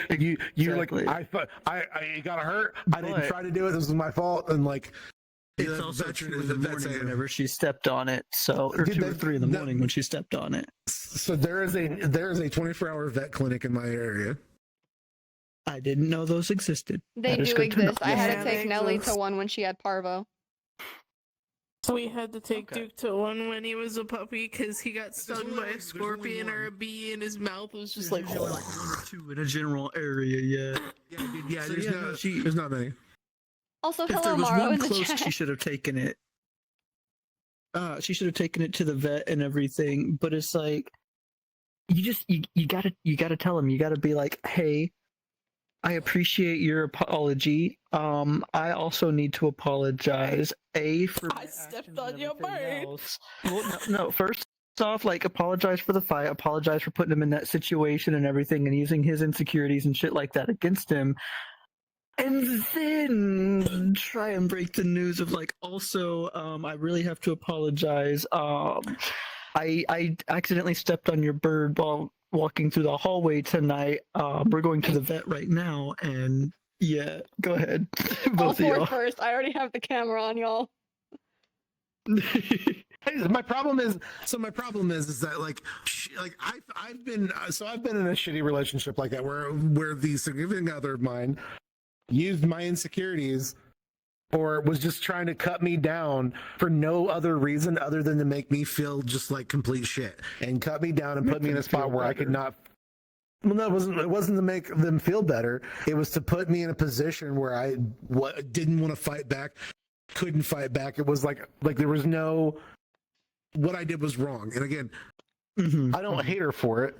Speaker 5: you're
Speaker 1: Exactly.
Speaker 5: like, I got hurt. I didn't
Speaker 1: But-
Speaker 5: try to do it. This was my fault. And like,
Speaker 1: it's
Speaker 3: the
Speaker 1: also
Speaker 3: veteran-
Speaker 1: 2 in
Speaker 3: the
Speaker 1: the
Speaker 3: vet
Speaker 1: morning
Speaker 3: saying-
Speaker 1: whenever she stepped on it. So, or
Speaker 5: Did
Speaker 1: 2 or
Speaker 5: they-
Speaker 1: 3 in the
Speaker 5: no.
Speaker 1: morning when she stepped on it.
Speaker 3: So there is a 24-hour vet clinic in my area.
Speaker 1: I didn't know those existed.
Speaker 2: They
Speaker 1: That is
Speaker 2: do
Speaker 1: good to know.
Speaker 2: exist. I had
Speaker 4: Yeah,
Speaker 2: to
Speaker 4: they
Speaker 2: take Nelly to
Speaker 4: exist.
Speaker 2: one when she had parvo.
Speaker 4: We had to take
Speaker 1: Okay.
Speaker 4: Duke to one when he was a puppy because he got stung
Speaker 3: only
Speaker 4: by
Speaker 3: one-
Speaker 4: a
Speaker 3: there's only
Speaker 4: scorpion or
Speaker 3: one.
Speaker 4: a bee, and his mouth was just
Speaker 1: There's
Speaker 4: like.
Speaker 1: usually like 1 or 2 in a general area. Yeah.
Speaker 3: Yeah, dude, yeah.
Speaker 1: So,
Speaker 3: There's
Speaker 1: yeah,
Speaker 3: no.
Speaker 1: no, she-
Speaker 3: There's not many.
Speaker 2: Also,
Speaker 1: If
Speaker 2: hello,
Speaker 1: there was
Speaker 2: Maro
Speaker 1: one
Speaker 2: in the
Speaker 1: close,
Speaker 2: chat.
Speaker 1: she should have taken it. She should have taken it to the vet and everything. But it's like, you gotta tell him. You gotta be like, hey, I appreciate your apology. I also need to apologize. For
Speaker 4: I
Speaker 1: my
Speaker 4: stepped
Speaker 1: actions
Speaker 4: on
Speaker 1: and
Speaker 4: your
Speaker 1: everything
Speaker 4: bird.
Speaker 1: else. Well, no. First off, like, apologize for the fight. Apologize for putting him in that situation and everything, and using his insecurities and shit like that against him. And then try and break the news of like, also, I really have to apologize. I accidentally stepped on your bird while walking through the hallway tonight. We're going to the vet right now, and yeah, go ahead,
Speaker 2: All
Speaker 1: both of
Speaker 2: four
Speaker 1: y'all.
Speaker 2: first. I already have the camera on, y'all.
Speaker 5: my problem is
Speaker 3: So my problem is that like I've been
Speaker 5: in a shitty relationship like that where the significant other of mine used my insecurities or was just trying to cut me down for no other reason other than to make me feel just like complete shit and cut me down and put me in a spot where I could not. Well, no, it wasn't to make them feel better. It was to put me in a position where I
Speaker 3: didn't want to fight back, couldn't fight back. It was like there was no. What I did was wrong, and again,
Speaker 1: Mhm.
Speaker 5: I don't hate her for it.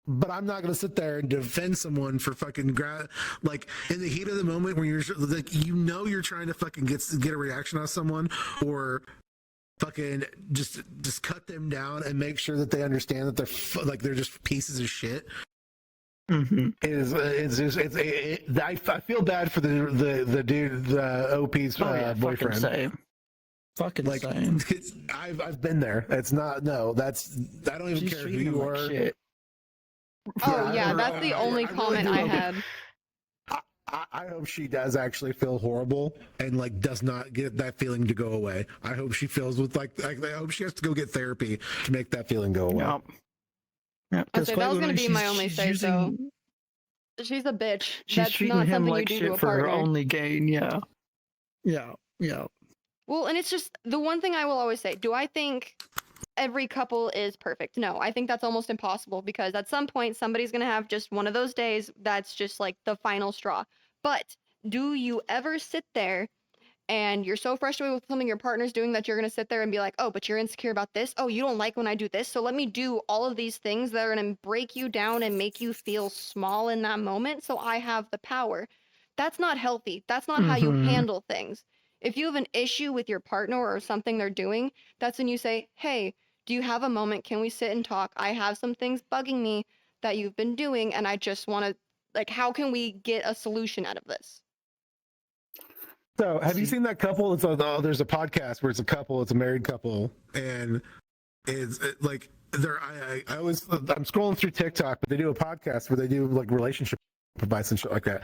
Speaker 3: but I'm not going to sit there and defend someone for fucking like in the heat of the moment when you're like you're trying to fucking get a reaction out of someone or fucking just cut them down and make sure that they understand that they're just pieces of shit.
Speaker 1: Mhm.
Speaker 5: I feel bad for the dude, the OP's
Speaker 1: Oh, yeah,
Speaker 5: boyfriend.
Speaker 1: Fucking same. Fucking
Speaker 3: Like
Speaker 1: same.
Speaker 5: I've been there. It's not that's I don't even
Speaker 1: She's
Speaker 5: care who
Speaker 1: treating him
Speaker 5: you
Speaker 1: like
Speaker 5: are.
Speaker 1: shit.
Speaker 2: Oh yeah, that's the only
Speaker 3: I really
Speaker 2: comment
Speaker 3: do
Speaker 2: I
Speaker 3: hope-
Speaker 2: had.
Speaker 5: I hope she does actually feel horrible.
Speaker 3: And like does not get that feeling to go away. I hope she feels with I hope she has to go get therapy to make that feeling go away.
Speaker 1: Yep. Yeah,
Speaker 2: I'd say that was gonna be my only say so. She's a bitch.
Speaker 1: She's
Speaker 2: That's
Speaker 1: treating
Speaker 2: not
Speaker 1: him
Speaker 2: something
Speaker 1: like
Speaker 2: you do to a
Speaker 1: shit for her
Speaker 2: partner.
Speaker 1: only gain. Yeah. Yeah. Yeah.
Speaker 2: Well, and it's just the one thing I will always say. Do I think every couple is perfect? No, I think that's almost impossible because at some point somebody's going to have just one of those days that's just like the final straw. But do you ever sit there and you're so frustrated with something your partner's doing that you're going to sit there and be like, oh, but you're insecure about this? Oh, you don't like when I do this? So let me do all of these things that are going to break you down and make you feel small in that moment so I have the power. That's not healthy. That's not how you
Speaker 1: Mhm.
Speaker 2: handle things. If you have an issue with your partner or something they're doing, that's when you say, hey, do you have a moment? Can we sit and talk? I have some things bugging me that you've been doing, and I just want to, like, how can we get a solution out of this?
Speaker 5: So, have you seen that couple? There's a podcast where it's a couple, it's a married couple,
Speaker 3: And it's like I'm
Speaker 5: I'm scrolling through TikTok, but they do a podcast where they do like relationship advice and shit like that.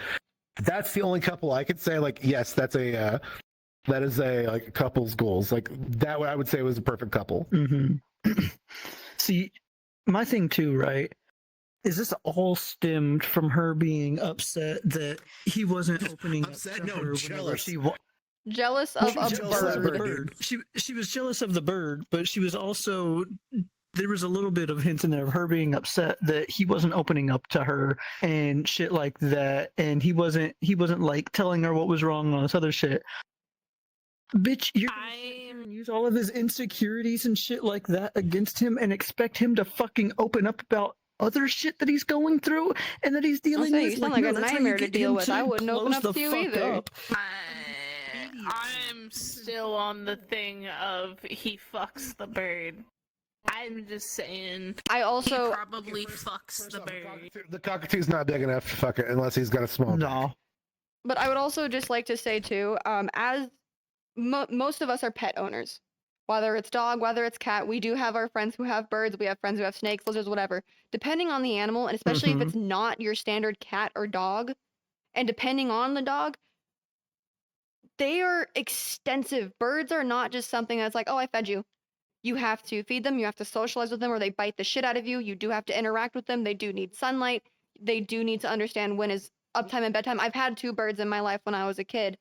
Speaker 5: That's the only couple I could say like, yes, that is a like couple's goals. Like that, I would say was a perfect couple.
Speaker 1: Mm-hmm. See, my thing too, right? Is this all stemmed from her being upset that he wasn't opening
Speaker 3: Upset?
Speaker 1: up to
Speaker 3: No,
Speaker 1: her whenever
Speaker 3: jealous.
Speaker 1: she
Speaker 2: Jealous of
Speaker 1: She was
Speaker 2: a
Speaker 1: jealous of
Speaker 2: bird.
Speaker 1: the bird. She was jealous of the bird, but she was also, there was a little bit of hints in there of her being upset that he wasn't opening up to her and shit like that, and he wasn't like telling her what was wrong on this other shit. Bitch, you're gonna sit here and use all of his insecurities and shit like that against him and expect him to fucking open up about other shit that he's going through and that he's dealing
Speaker 2: say, you
Speaker 1: with.
Speaker 2: sound like
Speaker 1: no,
Speaker 2: a
Speaker 1: that's how you
Speaker 2: nightmare to
Speaker 1: get
Speaker 2: deal
Speaker 1: him
Speaker 2: with. I wouldn't open
Speaker 1: close
Speaker 2: up
Speaker 1: the
Speaker 2: to you
Speaker 1: fuck
Speaker 2: either.
Speaker 1: up.
Speaker 4: I'm still on the thing of he fucks the bird. I'm just saying.
Speaker 2: I
Speaker 4: He
Speaker 2: also
Speaker 4: probably fucks the bird.
Speaker 5: The cockatoo's not big enough to fuck it unless he's got a small.
Speaker 1: No.
Speaker 2: But I would also just like to say too, as most of us are pet owners, whether it's dog, whether it's cat, we do have our friends who have birds, we have friends who have snakes, lizards, whatever. Depending on the animal, and especially if it's not your standard cat or dog, and depending on the dog, they are extensive. Birds are not just something that's like, oh, I fed you. You have to feed them, you have to socialize with them, or they bite the shit out of you. You do have to interact with them. They do need sunlight. They do need to understand when is uptime and bedtime. I've had 2 birds in my life when I was a kid.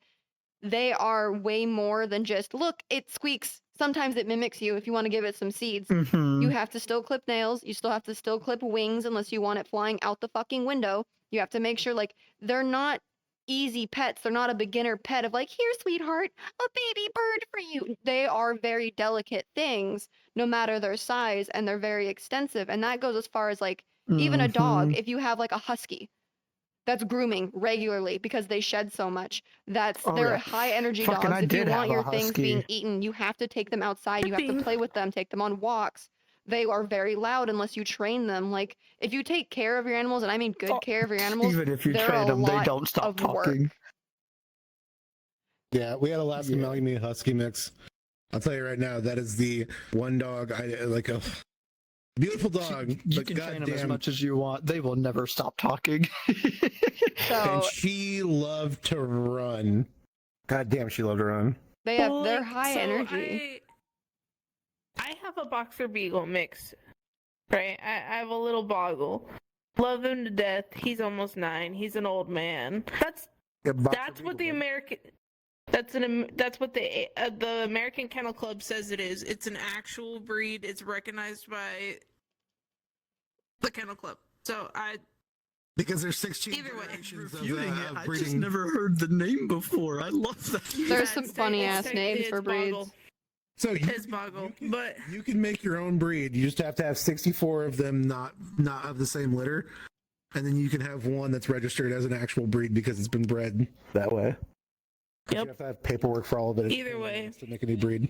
Speaker 2: They are way more than just, look, it squeaks. Sometimes it mimics you if you want to give it some seeds. You have to still clip nails. You still have to still clip wings unless you want it flying out the fucking window. You have to make sure, like, they're not easy pets. They're not a beginner pet of like, here, sweetheart, a baby bird for you. They are very delicate things, no matter their size, and they're very extensive. And that goes as far as like, even a dog, if you have like a husky that's grooming regularly because they shed so much, they're high energy
Speaker 1: Fucking,
Speaker 2: dogs.
Speaker 1: I
Speaker 2: If you
Speaker 1: did
Speaker 2: want
Speaker 1: have a
Speaker 2: your things
Speaker 1: husky.
Speaker 2: being eaten, you have to take them outside. You have to play with them, take them on walks. They are very loud unless you train them. Like, if you take care of your animals, and I mean good care of your animals,
Speaker 1: Even if you
Speaker 2: they're
Speaker 1: train
Speaker 2: a
Speaker 1: them, they
Speaker 2: lot
Speaker 1: don't stop
Speaker 2: of work.
Speaker 1: talking.
Speaker 5: Yeah, we had Alaska
Speaker 1: Yeah.
Speaker 5: Malamute Husky mix. I'll tell you right now, that is the one dog I like. A beautiful dog,
Speaker 1: You
Speaker 5: but
Speaker 1: can train them as
Speaker 5: goddamn,
Speaker 1: much as you want. They will never stop talking.
Speaker 2: So
Speaker 5: and she loved to run. God damn, she loved to run.
Speaker 2: they're
Speaker 4: Like,
Speaker 2: high
Speaker 4: so
Speaker 2: energy.
Speaker 4: I have a boxer beagle mix, right? I have a little boggle. Love him to death. He's almost 9. He's an old man. That's what the American. That's what the American Kennel Club says it is. It's an actual breed. It's recognized by the Kennel Club. So
Speaker 3: Because there's 16
Speaker 4: Either way.
Speaker 3: generations
Speaker 1: Refuting it.
Speaker 3: of
Speaker 1: I
Speaker 3: breeding.
Speaker 1: just never heard the name before. I love that.
Speaker 2: There's some funny ass names for breeds.
Speaker 4: Boggle.
Speaker 5: So
Speaker 4: It's boggle, but
Speaker 5: you can make your own breed. You just have to have 64 of them,
Speaker 3: not of the same litter, and then you can have one that's registered as an actual breed because it's been bred that way.
Speaker 5: You
Speaker 4: Yep.
Speaker 5: have to have paperwork for all of it.
Speaker 4: Either way.
Speaker 5: to make a new breed.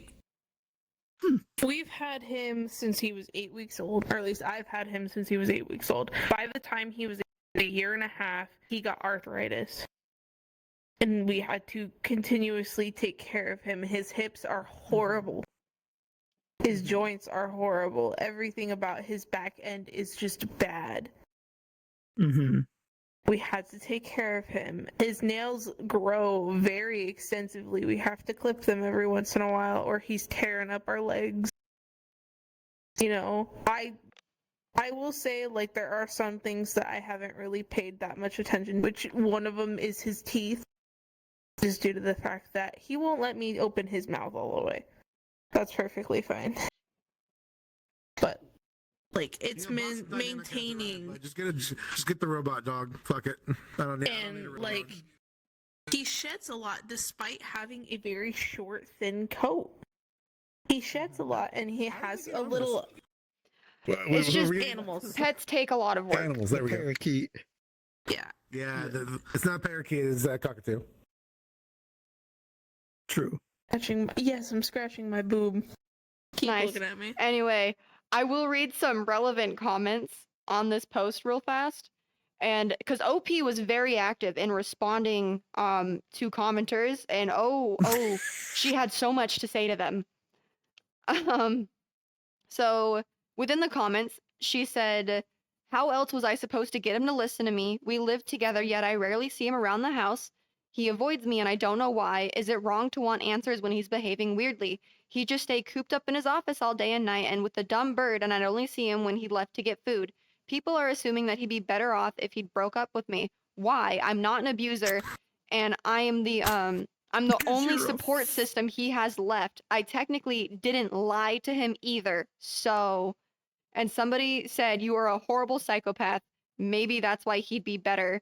Speaker 4: we've had him since he was 8 weeks old, or at least I've had him since he was 8 weeks old. By the time he was a year and a half, he got arthritis. And we had to continuously take care of him. His hips are horrible. His joints are horrible. Everything about his back end is just bad.
Speaker 1: Mm-hmm.
Speaker 4: We had to take care of him. His nails grow very extensively. We have to clip them every once in a while, or he's tearing up our legs. You know, I will say, like, there are some things that I haven't really paid that much attention, which one of them is his teeth, just due to the fact that he won't let me open his mouth all the way. That's perfectly fine. But, like, it's maintaining.
Speaker 3: Just get the robot dog. Fuck it. I don't need a
Speaker 4: And,
Speaker 3: robot
Speaker 4: like,
Speaker 3: dog.
Speaker 4: he sheds a lot despite having a very short, thin coat. He sheds a lot, and he has a little
Speaker 2: It's just
Speaker 4: animals.
Speaker 2: Pets take a lot of work.
Speaker 5: Animals. There we go.
Speaker 1: Parakeet.
Speaker 4: Yeah.
Speaker 3: Yeah,
Speaker 5: It's not parakeet. It's cockatoo.
Speaker 1: True.
Speaker 4: Yes, I'm scratching my boob. Keep
Speaker 2: Nice.
Speaker 4: looking at me.
Speaker 2: Anyway, I will read some relevant comments on this post real fast. And because OP was very active in responding to commenters, and she had so much to say to them. So within the comments, she said, "How else was I supposed to get him to listen to me? We live together, yet I rarely see him around the house. He avoids me and I don't know why. Is it wrong to want answers when he's behaving weirdly? He just stay cooped up in his office all day and night and with the dumb bird, and I'd only see him when he left to get food. People are assuming that he'd be better off if he'd broke up with me. Why? I'm not an abuser, and I'm the only support system he has left. I technically didn't lie to him either. So," and somebody said, "You are a horrible psychopath. Maybe that's why he'd be better."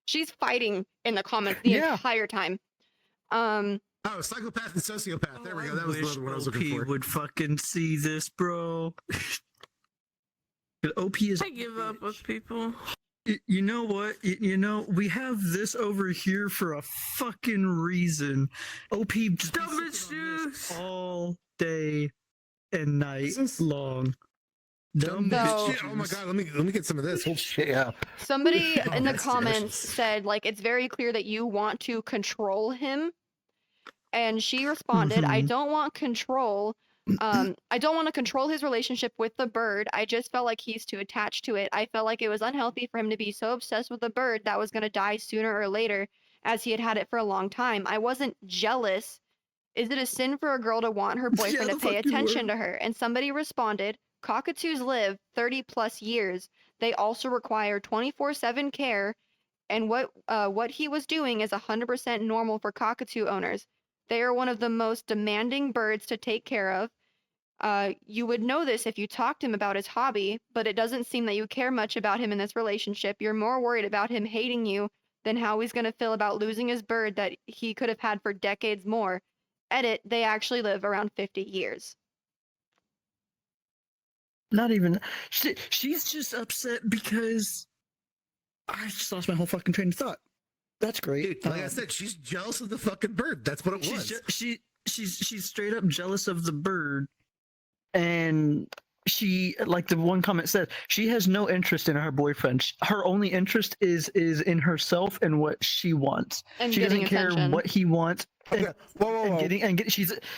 Speaker 2: She's fighting in the comments the entire time.
Speaker 3: Oh, psychopath and sociopath. There we go. That was the other one I was looking for.
Speaker 1: Would fucking see this, bro. But OP is.
Speaker 4: I give up with people.
Speaker 1: You know what? You know, we have this over here for a fucking reason. OP just
Speaker 4: Dumb
Speaker 1: be
Speaker 4: bitch
Speaker 1: sitting on this
Speaker 4: juice.
Speaker 1: all day and night long. Dumb
Speaker 2: So-
Speaker 1: bitch
Speaker 3: Shit, oh my
Speaker 1: juice.
Speaker 3: god, let me get some of this. Holy shit, yeah.
Speaker 2: Somebody
Speaker 3: Oh,
Speaker 2: in the
Speaker 3: that's
Speaker 2: comments
Speaker 3: delicious.
Speaker 2: said, like, it's very clear that you want to control him. And she responded, I
Speaker 1: Mhm.
Speaker 2: don't want control. I don't want to control his relationship with the bird. I just felt like he's too attached to it. I felt like it was unhealthy for him to be so obsessed with the bird that was going to die sooner or later, as he had had it for a long time. I wasn't jealous. Is it a sin for a girl to want her boyfriend
Speaker 1: Yeah,
Speaker 2: to
Speaker 1: the
Speaker 2: pay
Speaker 1: fuck you were.
Speaker 2: attention to her? And somebody responded, cockatoos live 30 plus years. They also require 24/7 care. And what he was doing is 100% normal for cockatoo owners. They are one of the most demanding birds to take care of. You would know this if you talked to him about his hobby, but it doesn't seem that you care much about him in this relationship. You're more worried about him hating you than how he's going to feel about losing his bird that he could have had for decades more. Edit, they actually live around 50 years.
Speaker 1: Not even. She's just upset because I just lost my whole fucking train of thought. That's great.
Speaker 3: Dude, like I said, she's jealous of the fucking bird. That's what it was.
Speaker 1: She's straight up jealous of the bird, and she, like the one comment said, she has no interest in her boyfriend. Her only interest is in herself and what she wants.
Speaker 2: And
Speaker 1: She
Speaker 2: getting
Speaker 1: doesn't care
Speaker 2: attention.
Speaker 1: what he wants.
Speaker 5: Okay. Whoa.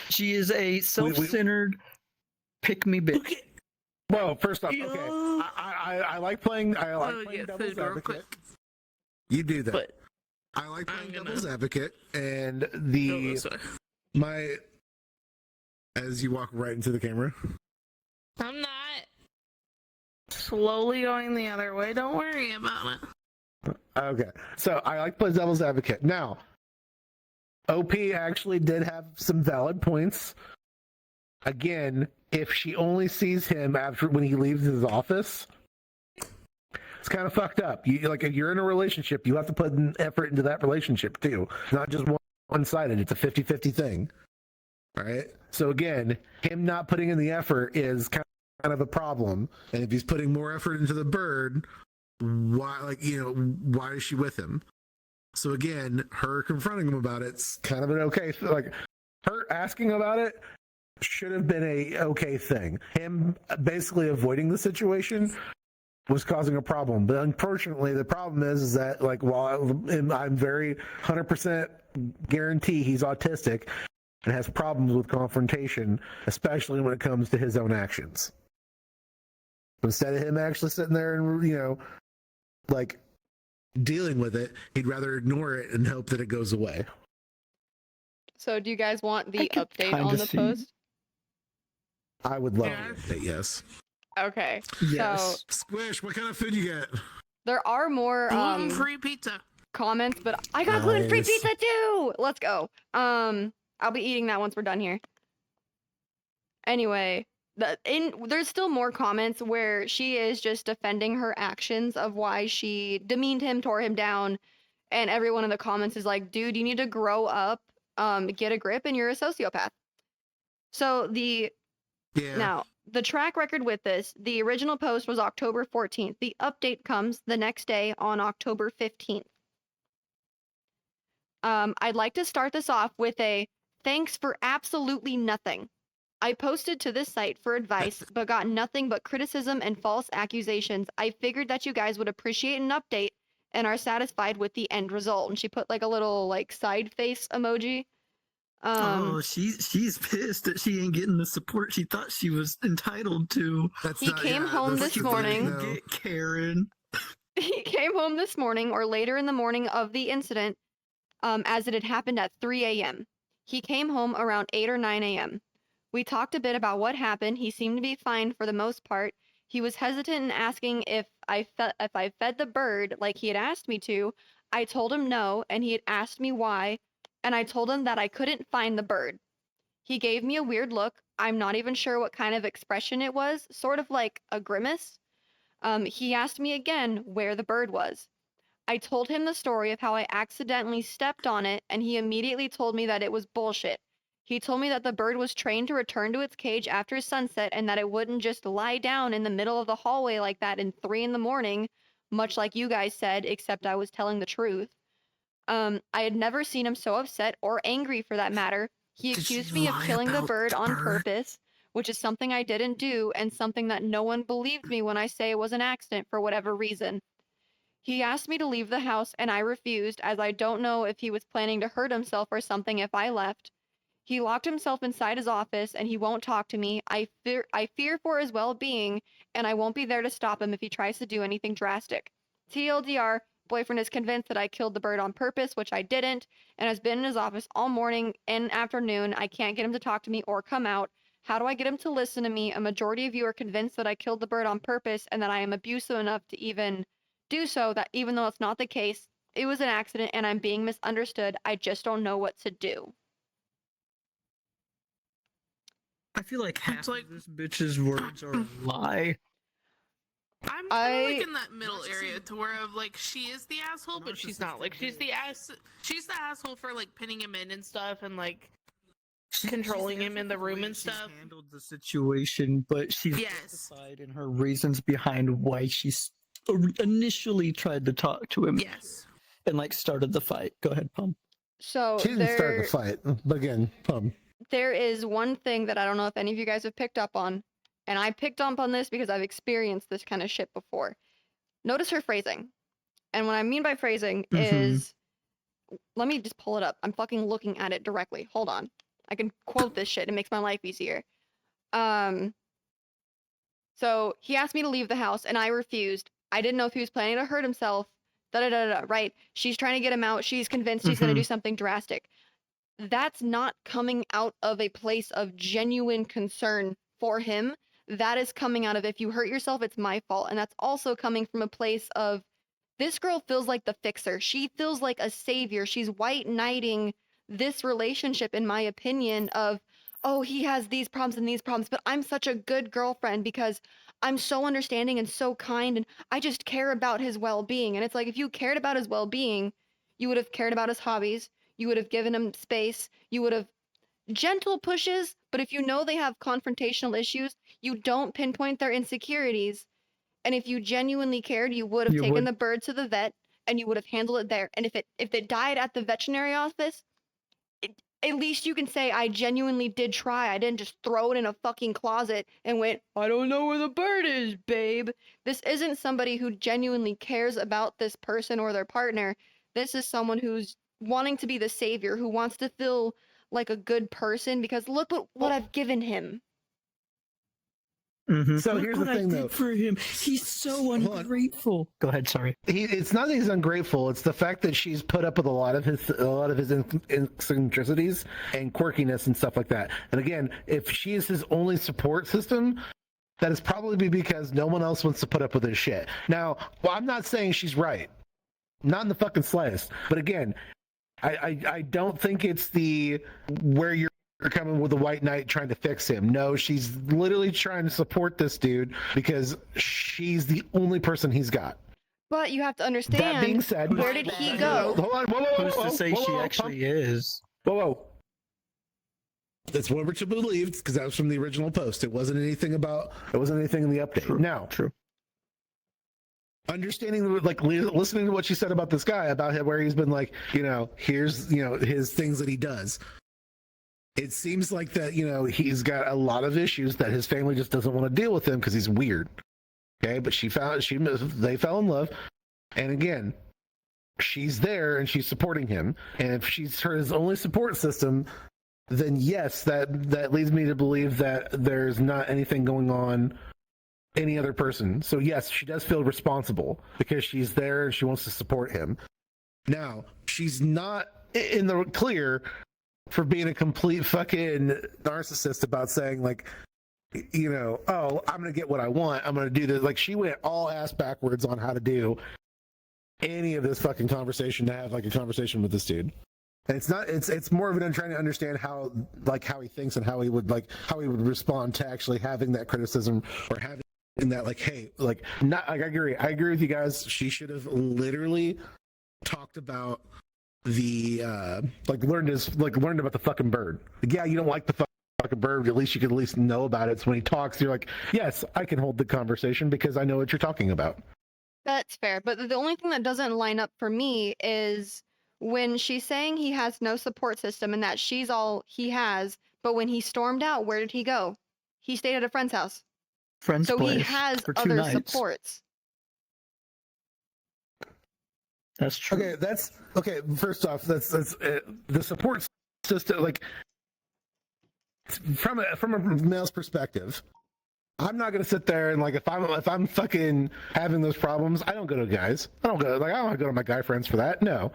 Speaker 1: She is a self-centered pick me bitch.
Speaker 4: Okay.
Speaker 5: Whoa, first off, okay.
Speaker 1: Yeah.
Speaker 5: I like playing. I like
Speaker 4: Oh,
Speaker 5: playing
Speaker 4: yeah,
Speaker 5: devil's
Speaker 4: food real
Speaker 5: advocate.
Speaker 4: quick.
Speaker 3: You do that.
Speaker 4: But
Speaker 3: I like playing
Speaker 4: I'm gonna-
Speaker 3: devil's advocate, and
Speaker 4: go
Speaker 3: the
Speaker 4: this way.
Speaker 3: my as you walk right into the camera.
Speaker 4: I'm not. Slowly going the other way. Don't worry about it.
Speaker 5: Okay, so I like playing devil's advocate. Now, OP actually did have some valid points. Again, if she only sees him after when he leaves his office, it's kind of fucked up. You like if you're in a relationship, you have to put an effort into that relationship too, not just one-sided. It's a 50-50 thing. All right. So again, him not putting in the effort is kind of a problem.
Speaker 3: And if he's putting more effort into the bird, why, why is she with him? So again, her confronting him about it's
Speaker 5: Kind of an okay, like her asking about it should have been a okay thing. Him basically avoiding the situation was causing a problem. But unfortunately, the problem is that like while I'm very 100% guarantee he's autistic and has problems with confrontation, especially when it comes to his own actions. Instead of him actually sitting there and like
Speaker 3: dealing with it, he'd rather ignore it and hope that it goes away.
Speaker 2: So do you guys want the
Speaker 1: I could
Speaker 2: update
Speaker 1: kinda
Speaker 2: on the
Speaker 1: see-
Speaker 2: post?
Speaker 5: I would love
Speaker 4: Yeah.
Speaker 5: it.
Speaker 3: But yes.
Speaker 2: Okay.
Speaker 1: Yes.
Speaker 3: Squish, what kind of food you get?
Speaker 2: There are more
Speaker 4: Gluten-free pizza.
Speaker 2: comments, but I got gluten-free
Speaker 3: Nice.
Speaker 2: pizza too. Let's go. I'll be eating that once we're done here. Anyway, there's still more comments where she is just defending her actions of why she demeaned him, tore him down, and everyone in the comments is like, "Dude, you need to grow up, get a grip, and you're a sociopath." So
Speaker 3: Yeah.
Speaker 2: now, the track record with this, the original post was October 14th. The update comes the next day on October 15th. I'd like to start this off with a thanks for absolutely nothing. I posted to this site for advice, but got nothing but criticism and false accusations. I figured that you guys would appreciate an update and are satisfied with the end result. And she put like a little like side face emoji.
Speaker 1: Oh, she's pissed that she ain't getting the support she thought she was entitled to.
Speaker 3: That's
Speaker 2: He came home
Speaker 3: that's
Speaker 2: this
Speaker 3: the thing,
Speaker 2: morning.
Speaker 3: though.
Speaker 1: Get Karen.
Speaker 2: He came home this morning or later in the morning of the incident, as it had happened at 3 a.m. He came home around 8 or 9 a.m. We talked a bit about what happened. He seemed to be fine for the most part. He was hesitant in asking if I fed the bird like he had asked me to. I told him no, and he had asked me why, and I told him that I couldn't find the bird. He gave me a weird look. I'm not even sure what kind of expression it was, sort of like a grimace. He asked me again where the bird was. I told him the story of how I accidentally stepped on it, and he immediately told me that it was bullshit. He told me that the bird was trained to return to its cage after sunset and that it wouldn't just lie down in the middle of the hallway like that in 3 in the morning, much like you guys said, except I was telling the truth. I had never seen him so upset or angry for that matter. He
Speaker 3: Did she
Speaker 2: accused me of
Speaker 3: lie
Speaker 2: killing the
Speaker 3: about
Speaker 2: bird
Speaker 3: the
Speaker 2: on
Speaker 3: bird?
Speaker 2: purpose, which is something I didn't do and something that no one believed me when I say it was an accident for whatever reason. He asked me to leave the house and I refused, as I don't know if he was planning to hurt himself or something if I left. He locked himself inside his office and he won't talk to me. I fear for his well-being and I won't be there to stop him if he tries to do anything drastic. TLDR, boyfriend is convinced that I killed the bird on purpose, which I didn't, and has been in his office all morning and afternoon. I can't get him to talk to me or come out. How do I get him to listen to me? A majority of you are convinced that I killed the bird on purpose and that I am abusive enough to even do so, that even though it's not the case, it was an accident and I'm being misunderstood. I just don't know what to do.
Speaker 1: I feel like half
Speaker 4: like-
Speaker 1: of this bitch's words are a lie.
Speaker 4: I'm kind of
Speaker 2: I-
Speaker 4: like in that middle area to where of like she is the asshole, but she's not. Like she's the asshole for like pinning him in and stuff, and like controlling him in the room and stuff.
Speaker 1: She's handled the situation, but she's
Speaker 4: Yes.
Speaker 1: justified in her reasons behind why she's initially tried to talk to him
Speaker 4: Yes.
Speaker 1: and like started the fight. Go ahead, Pum.
Speaker 2: So
Speaker 5: She didn't start the fight, but again,
Speaker 2: there is one thing that I don't know if any of you guys have picked up on, and I picked up on this because I've experienced this kind of shit before. Notice her phrasing. And what I mean by phrasing is, let me just pull it up. I'm fucking looking at it directly. Hold on. I can quote this shit. It makes my life easier. So he asked me to leave the house and I refused. I didn't know if he was planning to hurt himself. Right? She's trying to get him out. She's convinced he's going to do something drastic. That's not coming out of a place of genuine concern for him. That is coming out of, if you hurt yourself, it's my fault. And that's also coming from a place of, this girl feels like the fixer. She feels like a savior. She's white knighting this relationship, in my opinion, of, oh, he has these problems, but I'm such a good girlfriend because I'm so understanding and so kind, and I just care about his well-being. And it's like, if you cared about his well-being, you would have cared about his hobbies. You would have given him space. You would have gentle pushes, but if you know they have confrontational issues, you don't pinpoint their insecurities. And if you genuinely cared, you would have taken the bird to the vet and you would have handled it there. And if it died at the veterinary office, at least you can say, I genuinely did try. I didn't just throw it in a fucking closet and went, I don't know where the bird is, babe. This isn't somebody who genuinely cares about this person or their partner. This is someone who's wanting to be the savior, who wants to feel like a good person because look what I've given him.
Speaker 5: So
Speaker 1: Look
Speaker 5: here's the
Speaker 1: what I
Speaker 5: thing,
Speaker 1: did
Speaker 5: though.
Speaker 1: for him. He's so ungrateful. Go ahead. Sorry.
Speaker 5: It's not that he's ungrateful. It's the fact that she's put up with a lot of his eccentricities and quirkiness and stuff like that. And again, if she is his only support system, that is probably because no one else wants to put up with his shit. Now, well, I'm not saying she's right, not in the fucking slightest. But again, I don't think it's the where you're coming with a white knight trying to fix him. No, she's literally trying to support this dude because she's the only person he's got.
Speaker 2: But you have to understand,
Speaker 5: That being said,
Speaker 2: where did he go?
Speaker 5: Hold on,
Speaker 1: Who's to say she actually is?
Speaker 5: Whoa.
Speaker 3: That's what Richard believed because that was from the original post. It wasn't anything in the update.
Speaker 1: True.
Speaker 3: Now,
Speaker 1: True.
Speaker 3: understanding, like listening to what she said about this guy, about him, where he's been like, here's his things that he does. It seems like that, he's got a lot of issues that his family just doesn't want to deal with him because he's weird. Okay, but they fell in love, and again, she's there and she's supporting him. And if she's his only support system, then yes, that leads me to believe that there's not anything going on any other person. So yes, she does feel responsible because she's there and she wants to support him. Now, she's not in the clear for being a complete fucking narcissist about saying like, oh, I'm going to get what I want. I'm going to do this. Like she went all ass backwards on how to do any of this fucking conversation, to have like a conversation with this dude. And it's more of an trying to understand how he thinks and how he would respond to actually having that criticism or having that I agree with you guys. She should have literally talked about
Speaker 5: learned about the fucking bird. Like, yeah, you don't like the fucking bird, at least you could at least know about it. So when he talks, you're like, yes, I can hold the conversation because I know what you're talking about.
Speaker 2: That's fair. But the only thing that doesn't line up for me is when she's saying he has no support system and that she's all he has, but when he stormed out, where did he go? He stayed at a friend's house.
Speaker 1: Friend's
Speaker 2: So he
Speaker 1: place
Speaker 2: has
Speaker 1: for 2
Speaker 2: other
Speaker 1: nights.
Speaker 2: supports.
Speaker 1: That's true.
Speaker 5: Okay, that's okay. First off, that's the support system. Like from a male's perspective, I'm not gonna sit there and like if I'm fucking having those problems, I don't go to guys. I don't go to my guy friends for that. No.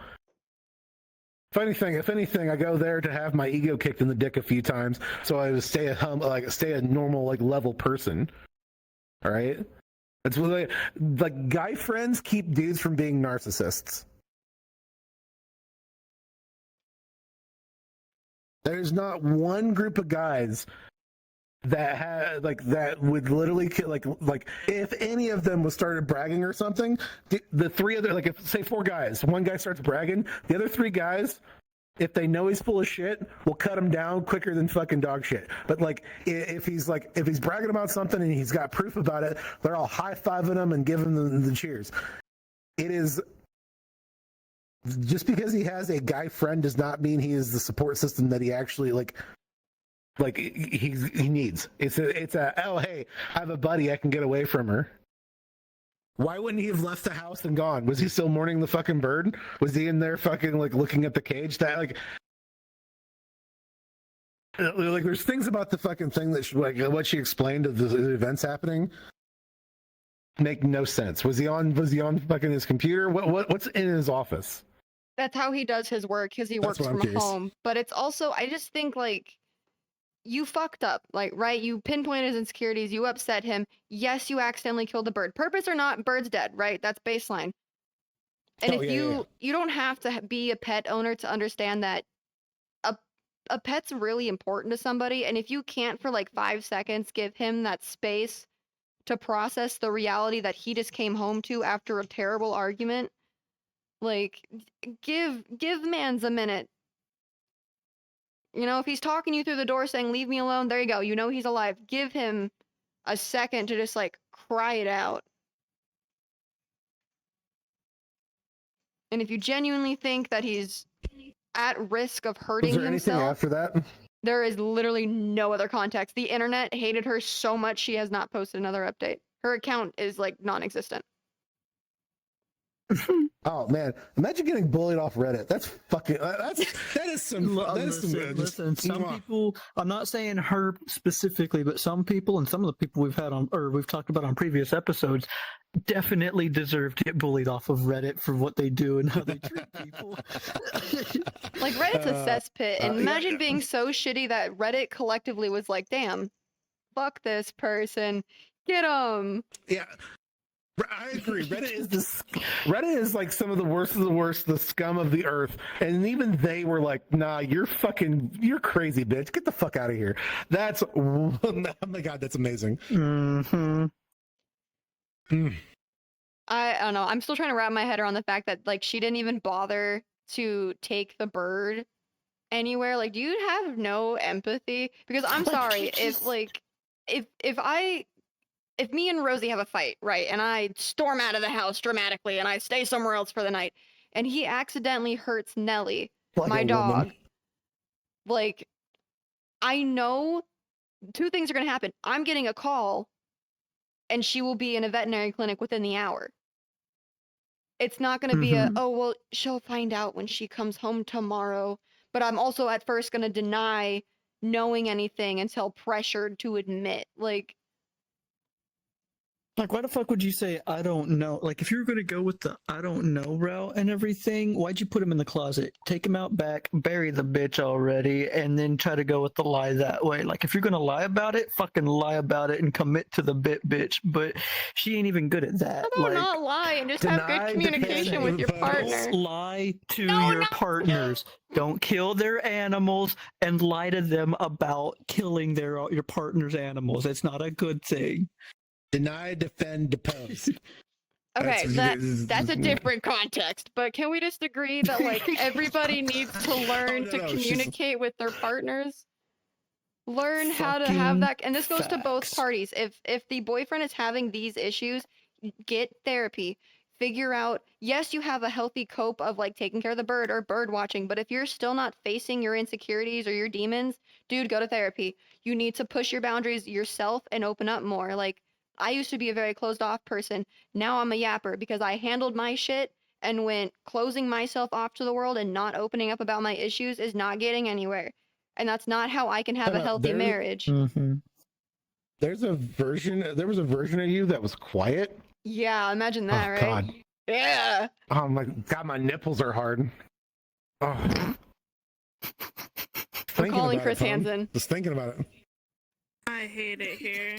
Speaker 5: If anything, I go there to have my ego kicked in the dick a few times, so I would stay a normal like level person. All right. That's what like guy friends keep dudes from being narcissists. There's not one group of guys that would literally like if any of them was started bragging or something, the 3 other like if say 4 guys, one guy starts bragging, the other 3 guys, if they know he's full of shit, will cut him down quicker than fucking dog shit. But like if he's bragging about something and he's got proof about it, they're all high-fiving him and giving him the cheers. It is just because he has a guy friend does not mean he is the support system that he actually like he needs. It's a oh hey, I have a buddy, I can get away from her. Why wouldn't he have left the house and gone? Was he still mourning the fucking bird? Was he in there fucking like looking at the cage? That like there's things about the fucking thing that what she explained of the events happening make no sense. Was he on fucking his computer? What's in his office?
Speaker 2: That's how he does his work because he
Speaker 3: That's
Speaker 2: works
Speaker 3: what I'm
Speaker 2: from
Speaker 3: curious.
Speaker 2: home. But it's also, I just think like you fucked up, like, right? You pinpointed his insecurities. You upset him. Yes, you accidentally killed the bird. Purpose or not, bird's dead, right? That's baseline. And if you don't have to be a pet owner to understand that a pet's really important to somebody. And if you can't for like 5 seconds give him that space to process the reality that he just came home to after a terrible argument, like give mans a minute. You know, if he's talking you through the door saying, leave me alone, there you go. You know he's alive. Give him a second to just, like, cry it out. And if you genuinely think that he's at risk of
Speaker 5: Was
Speaker 2: hurting
Speaker 5: there anything
Speaker 2: himself,
Speaker 5: after that?
Speaker 2: there is literally no other context. The internet hated her so much she has not posted another update. Her account is, like, non-existent.
Speaker 5: Oh man, imagine getting bullied off Reddit. That is some.
Speaker 1: Listen, some people, I'm not saying her specifically, but some people and some of the people we've had on, or we've talked about on previous episodes, definitely deserve to get bullied off of Reddit for what they do and how they treat people.
Speaker 2: Like, Reddit's a cesspit, and imagine being so shitty that Reddit collectively was like, damn, fuck this person, get him.
Speaker 5: Yeah. I agree. Reddit is like some of the worst of the worst, the scum of the earth. And even they were like, nah, you're crazy, bitch. Get the fuck out of here. Oh my God, that's amazing.
Speaker 1: Mm-hmm.
Speaker 2: I don't know. I'm still trying to wrap my head around the fact that, like, she didn't even bother to take the bird anywhere. Like, do you have no empathy? Because I'm sorry, if me and Rosie have a fight, right, and I storm out of the house dramatically and I stay somewhere else for the night, and he accidentally hurts Nellie,
Speaker 5: Like
Speaker 2: my
Speaker 5: a
Speaker 2: dog,
Speaker 5: woman.
Speaker 2: like, I know 2 things are going to happen. I'm getting a call, and she will be in a veterinary clinic within the hour. It's not going to be oh, well, she'll find out when she comes home tomorrow. But I'm also at first going to deny knowing anything until pressured to admit.
Speaker 1: Like, why the fuck would you say, I don't know? Like, if you're going to go with the I don't know route and everything, why'd you put him in the closet? Take him out back, bury the bitch already, and then try to go with the lie that way. Like, if you're going to lie about it, fucking lie about it and commit to the bit, bitch. But she ain't even good at that.
Speaker 2: How about not lie and just have good communication with your partner?
Speaker 1: Don't lie to your partners. Don't kill their animals and lie to them about killing your partner's animals. It's not a good thing.
Speaker 3: Deny, defend, depose.
Speaker 2: Okay,
Speaker 3: That's-
Speaker 2: that's a different context, but can we just agree that like everybody needs to learn
Speaker 3: no,
Speaker 2: to
Speaker 3: no, she's-
Speaker 2: communicate with their partners? Learn how to have that, and this goes to both
Speaker 1: Facts.
Speaker 2: parties. If the boyfriend is having these issues, get therapy. Figure out, yes, you have a healthy cope of like taking care of the bird or bird watching, but if you're still not facing your insecurities or your demons, dude, go to therapy. You need to push your boundaries yourself and open up more. Like, I used to be a very closed off person. Now I'm a yapper because I handled my shit and went closing myself off to the world and not opening up about my issues is not getting anywhere. And that's not how I can have a
Speaker 5: Time out,
Speaker 2: healthy
Speaker 5: there-
Speaker 2: marriage.
Speaker 1: Mm-hmm.
Speaker 5: There was a version of you that was quiet.
Speaker 2: Yeah, imagine that,
Speaker 5: Oh
Speaker 2: right?
Speaker 5: God.
Speaker 2: Yeah.
Speaker 5: Oh my God, my nipples are hard. Oh.
Speaker 2: We're
Speaker 5: Thinking
Speaker 2: calling
Speaker 5: about
Speaker 2: Chris
Speaker 5: it, Tom.
Speaker 2: Hansen.
Speaker 3: Just thinking about it.
Speaker 4: I hate it here.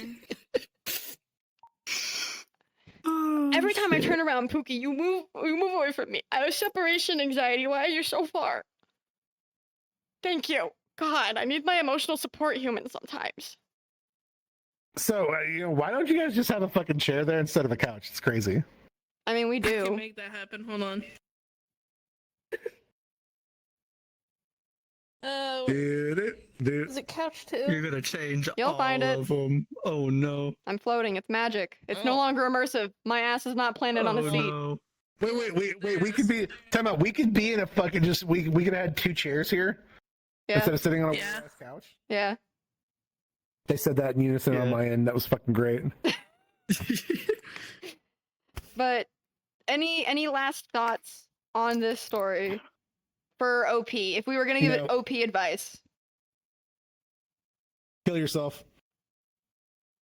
Speaker 2: Every time I turn around, Pookie, you move away from me. I have separation anxiety. Why are you so far? Thank you. God, I need my emotional support human sometimes.
Speaker 5: So, why don't you guys just have a fucking chair there instead of a couch? It's crazy.
Speaker 2: I mean, we
Speaker 4: I can
Speaker 2: do.
Speaker 4: make that happen. Hold on.
Speaker 3: Dude,
Speaker 4: Is it couch too?
Speaker 1: You're gonna change
Speaker 2: You'll
Speaker 1: all
Speaker 2: find it.
Speaker 1: of them. Oh no.
Speaker 2: I'm floating. It's magic. It's no
Speaker 4: Oh.
Speaker 2: longer immersive. My ass is not planted on
Speaker 1: Oh
Speaker 2: a seat.
Speaker 1: no.
Speaker 5: Wait. We could be. Time out. We could be in a fucking just. We could have had 2 chairs here
Speaker 2: Yeah.
Speaker 5: instead of sitting on a
Speaker 4: Yeah.
Speaker 5: weird-ass couch.
Speaker 2: Yeah.
Speaker 5: They said that in unison on
Speaker 1: Yeah.
Speaker 5: my end. That was fucking great.
Speaker 2: But any last thoughts on this story for OP? If we were gonna give it
Speaker 3: No.
Speaker 2: OP advice,
Speaker 3: kill yourself.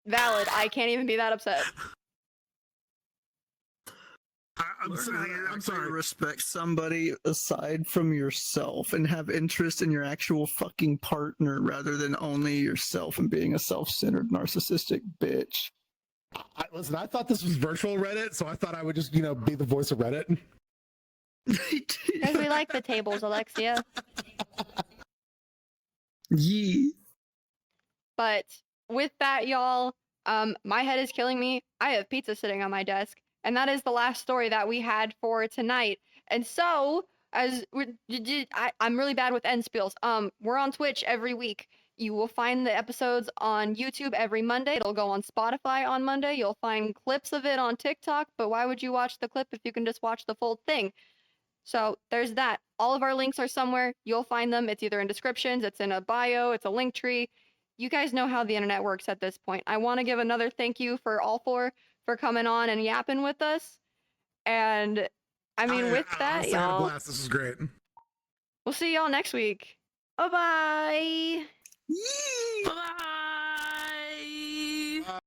Speaker 2: valid. I can't even be that upset.
Speaker 3: I'm
Speaker 1: Learn
Speaker 3: sorry.
Speaker 1: how to
Speaker 3: I'm
Speaker 1: actually
Speaker 3: sorry.
Speaker 1: respect somebody aside from yourself and have interest in your actual fucking partner rather than only yourself and being a self-centered narcissistic bitch.
Speaker 3: Listen, I thought this was virtual Reddit, so I thought I would just, be the voice of Reddit.
Speaker 2: Because we like the tables, Alexia.
Speaker 1: Yee.
Speaker 2: But with that, y'all, my head is killing me. I have pizza sitting on my desk, and that is the last story that we had for tonight. And so, I'm really bad with end spiels. We're on Twitch every week. You will find the episodes on YouTube every Monday. It'll go on Spotify on Monday. You'll find clips of it on TikTok. But why would you watch the clip if you can just watch the full thing? So there's that. All of our links are somewhere. You'll find them. It's either in descriptions, it's in a bio, it's a link tree. You guys know how the internet works at this point. I want to give another thank you for AllFor for coming on and yapping with us. And I mean, with that,
Speaker 3: honestly, I had a
Speaker 2: y'all,
Speaker 3: blast. This was great.
Speaker 2: we'll see y'all next week. Bye-bye.
Speaker 1: Yee.
Speaker 4: Bye.